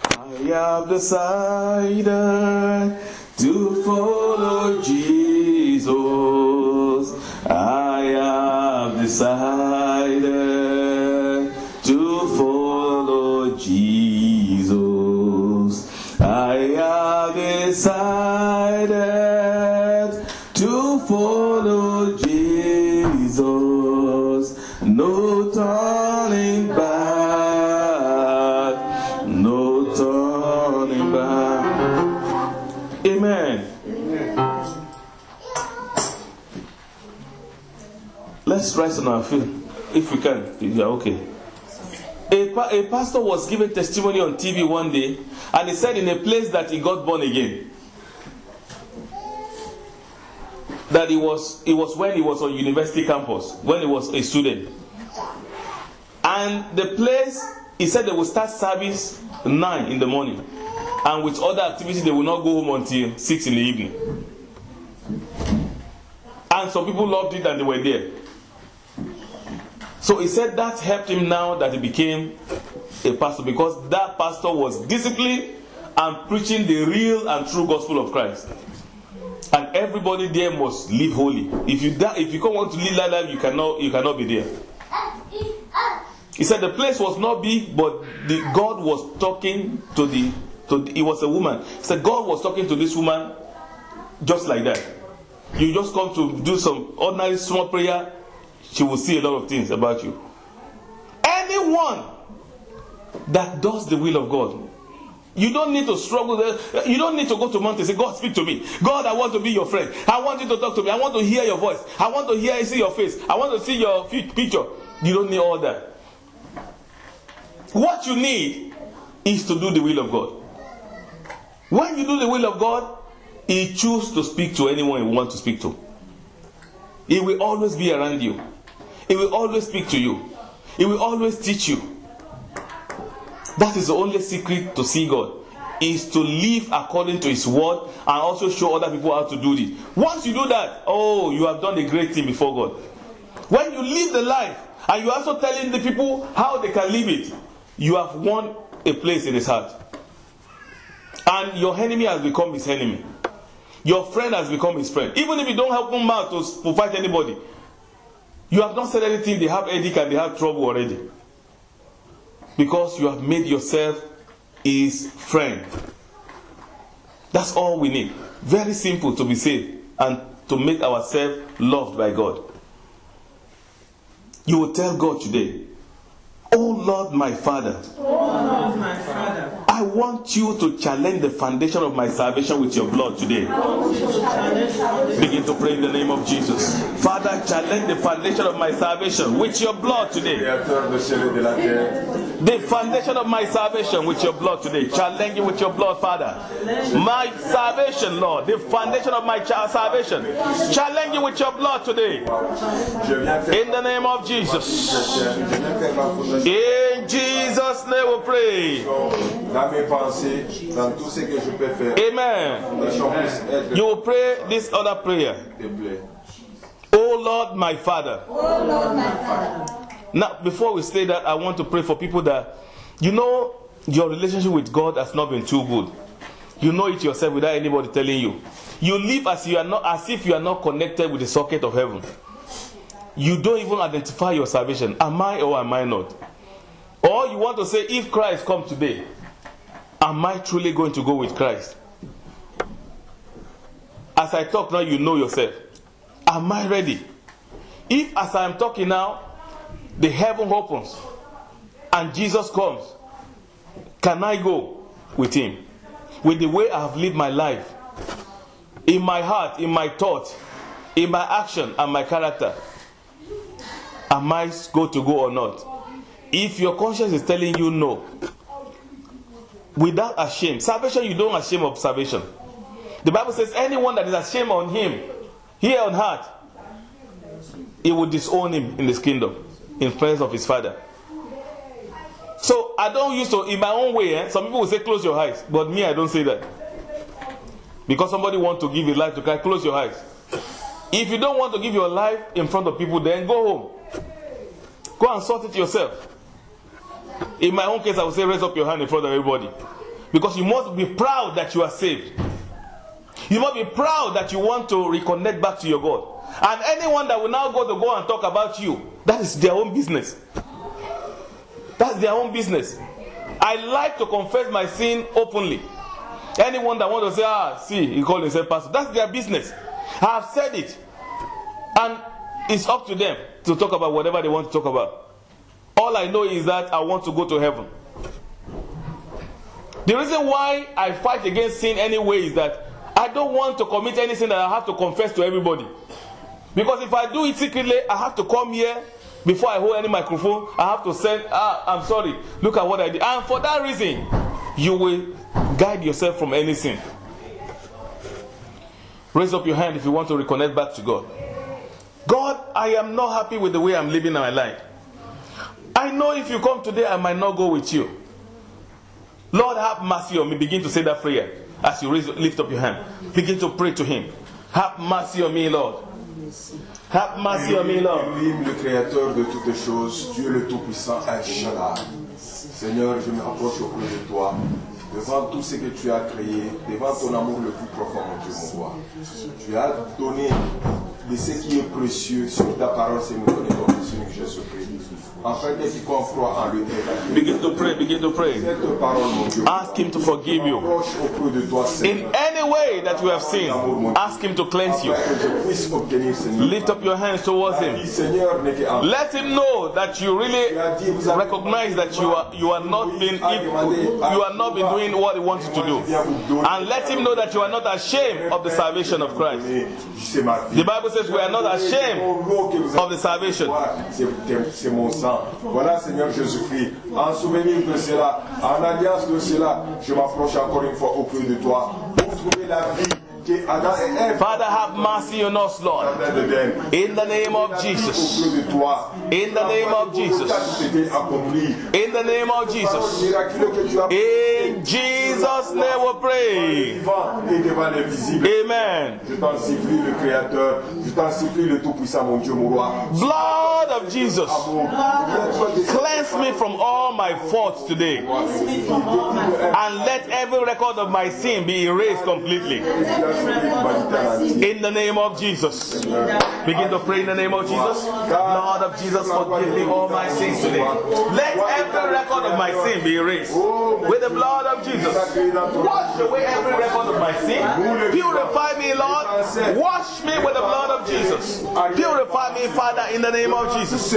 I have decided to follow Jesus. I have decided to follow Jesus. I have decided to follow Jesus. No turning back, no turning back. Amen. Amen. Let's rise on our feet, if we can, if you are okay. A pastor was giving testimony on TV one day, and he said in a place that he got born again. That it was when he was on university campus, when he was a student. And the place, he said they will start service 9 in the morning. And with other activities, they will not go home until 6 in the evening. And some people loved it and they were there. So he said that helped him now that he became a pastor, because that pastor was disciplined and preaching the real and true gospel of Christ. And everybody there must live holy. If you don't want to live that life, you cannot be there. He said the place was not big, but God was talking to it was a woman. He said God was talking to this woman just like that. You just come to do some ordinary small prayer, she will see a lot of things about you. Anyone that does the will of God, you don't need to struggle there. You don't need to go to mountain and say, God, speak to me. God, I want to be your friend. I want you to talk to me. I want to hear your voice. I want to see your face. I want to see your picture. You don't need all that. What you need is to do the will of God. When you do the will of God, He chooses to speak to anyone He wants to speak to. He will always be around you. He will always speak to you. He will always teach you. That is the only secret to see God, is to live according to His word and also show other people how to do it. Once you do that, oh, you have done a great thing before God. When you live the life and you're also telling the people how they can live it, you have won a place in His heart. And your enemy has become His enemy. Your friend has become His friend. Even if you don't help them out to fight anybody, you have not said anything, they have headache and they have trouble already. Because you have made yourself His friend. That's all we need. Very simple to be saved and to make ourselves loved by God. You will tell God today, oh Lord my Father, I want you to challenge the foundation of my salvation with your blood today. Begin to pray in the name of Jesus. Father, Father, challenge the foundation of my salvation with your blood today. The foundation of my salvation with your blood today. Challenge it with your blood, Father. My salvation, Lord. The foundation of my salvation. Challenge it with your blood today. In the name of Jesus. In Jesus' name we pray. Amen. You will pray this other prayer. Oh Lord, my Father. Oh Lord, my Father. Now, before we say that, I want to pray for people that, you know, your relationship with God has not been too good. You know it yourself without anybody telling you. You live as if you are not connected with the socket of heaven. You don't even identify your salvation. Am I or am I not? Or you want to say, if Christ comes today, am I truly going to go with Christ? As I talk now, you know yourself. Am I ready? If as I am talking now, the heaven opens and Jesus comes, can I go with him? With the way I have lived my life, in my heart, in my thought, in my action and my character, am I going to go or not? If your conscience is telling you no, without shame, salvation, you don't ashamed of salvation. The Bible says anyone that is ashamed on him, here on earth, he will disown him in his kingdom, in presence of his Father. So I don't use to, in my own way, some people will say close your eyes, but me, I don't say that. Because somebody wants to give his life to Christ, close your eyes. If you don't want to give your life in front of people, then go home. Go and sort it yourself. In my own case, I would say raise up your hand in front of everybody. Because you must be proud that you are saved. You must be proud that you want to reconnect back to your God. And anyone that will now go and talk about you, that is their own business. That's their own business. I like to confess my sin openly. Anyone that wants to say, see, he called himself pastor, that's their business. I have said it. And it's up to them to talk about whatever they want to talk about. All I know is that I want to go to heaven. The reason why I fight against sin anyway is that I don't want to commit any sin that I have to confess to everybody. Because if I do it secretly, I have to come here before I hold any microphone. I have to send, I'm sorry, look at what I did. And for that reason, you will guide yourself from any sin. Raise up your hand if you want to reconnect back to God. God, I am not happy with the way I'm living my life. I know if you come today, I might not go with you. Lord, have mercy on me. Begin to say that prayer as you lift up your hand. Begin to pray to him. Have mercy on me, Lord. Have mercy on me, Lord. Elohim, le créateur de toutes choses, Dieu le Tout-Puissant, El Shaddai. Seigneur, je me rapproche auprès de toi, devant tout ce que tu as créé, devant ton amour le plus profond, mon Dieu, mon roi. Tu as donné de ce qui est précieux sur ta parole, c'est nous donner ton Fils unique Jésus-Christ. Afin que quiconque croit en lui ait la vie. Begin to pray, begin to pray. Cette parole, mon Dieu, ask him to forgive you. auprès de toi, In any way that you have sinned, ask him to cleanse you. afin que je puisse obtenir, Seigneur, Lift up your hands towards la him. vie, Seigneur, n'est qu'en Let him know that you really recognize that you are not been doing what he wants you to do, and let him know that you are not ashamed of the salvation of Christ. The Bible says we are not ashamed of the salvation. C'est mon sang. Voilà, Seigneur Jésus-Christ. En souvenir de cela, en alliance de cela, je m'approche encore une fois auprès de toi pour trouver la vie. Father, have mercy on us, Lord. In the name of Jesus. In the name of Jesus. In the name of Jesus. In Jesus' name we pray. Amen. Je t'en supplie, le Créateur. Je t'en supplie, le Tout-Puissant, mon Dieu, mon roi. Blood of Jesus, cleanse me from all my faults today, and let every record of my sin be erased completely. In the name of Jesus. Begin to pray in the name of Jesus. Lord of Jesus, forgive me all my sins today. Let every record of my sin be erased with the blood of Jesus. Wash away every record of my sin. Purify me, Lord. Wash me with the blood of of Jesus. Purify me, Father, in the name of Jesus.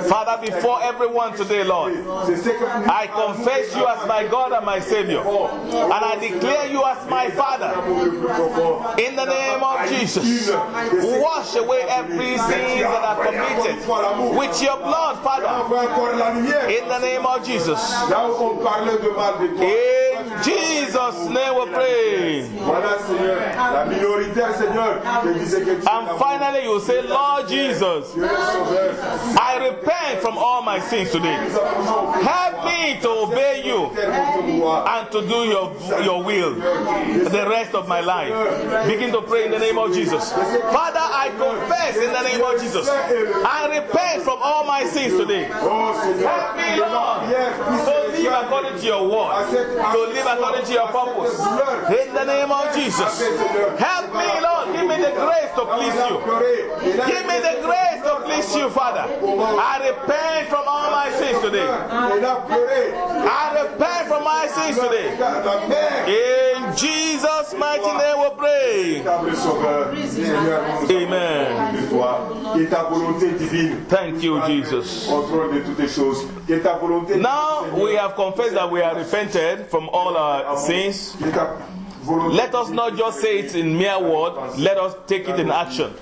Father, before everyone today, Lord, I confess you as my God and my Savior. And I declare you as my Father. In the name of Jesus. Wash away every sin that I committed with your blood, Father. In the name of Jesus. In Jesus' name we pray. And finally you say, Lord Jesus, I repent from all my sins today. Help me to obey you and to do your will the rest of my life. Begin to pray in the name of Jesus. Father, I confess in the name of Jesus. I repent from all my sins today. Help me, Lord, to live according to your word, to live according to your purpose. In the name of Jesus. Help me, Lord. Give me the grace to please you. Give me the grace to please you, Father. I repent from all my sins today. I repent from my sins today. In Jesus' mighty name we pray. Amen. Thank you, Jesus. Now we have confessed that we are repented from all our sins. Let us not just say it in mere word, let us take it in action.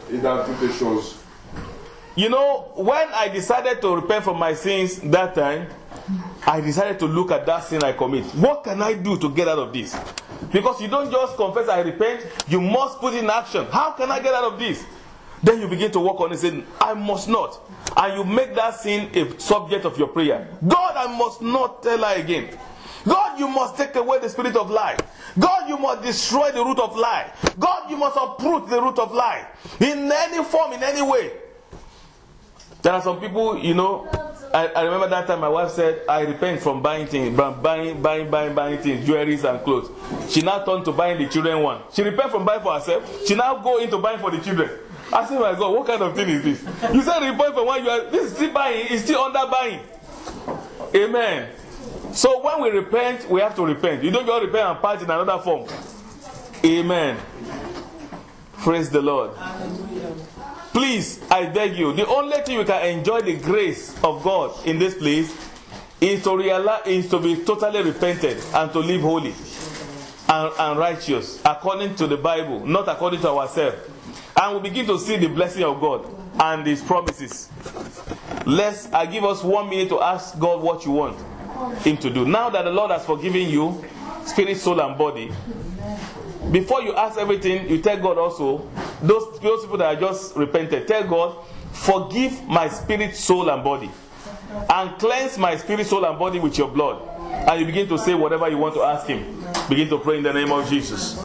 You know, when I decided to repent from my sins that time, I decided to look at that sin I commit. What can I do to get out of this? Because you don't just confess I repent, you must put in action. How can I get out of this? Then you begin to work on it saying, I must not. And you make that sin a subject of your prayer. God, I must not tell lie again. God, you must take away the spirit of lie. God, you must destroy the root of lie. God, you must uproot the root of lie. In any form, in any way. There are some people, you know, I remember that time my wife said, I repent from buying things, buying things, jewelries and clothes. She now turned to buying the children one. She repent from buying for herself. She now go into buying for the children. I said, my God, what kind of thing is this? You said repent from one, this is still buying, it's still under buying. Amen. So when we repent, we have to repent. You don't just repent and part in another form. Amen. Praise the Lord. Please, I beg you, the only thing you can enjoy the grace of God in this place is to realize, is to be totally repented and to live holy and righteous according to the Bible, not according to ourselves. And we begin to see the blessing of God and His promises. I give us 1 minute to ask God what you want Him to do. Now that the Lord has forgiven you, spirit, soul, and body, before you ask everything, you tell God also, those people that are just repented, tell God, forgive my spirit, soul, and body. And cleanse my spirit, soul, and body with your blood. And you begin to say whatever you want to ask Him. Begin to pray in the name of Jesus.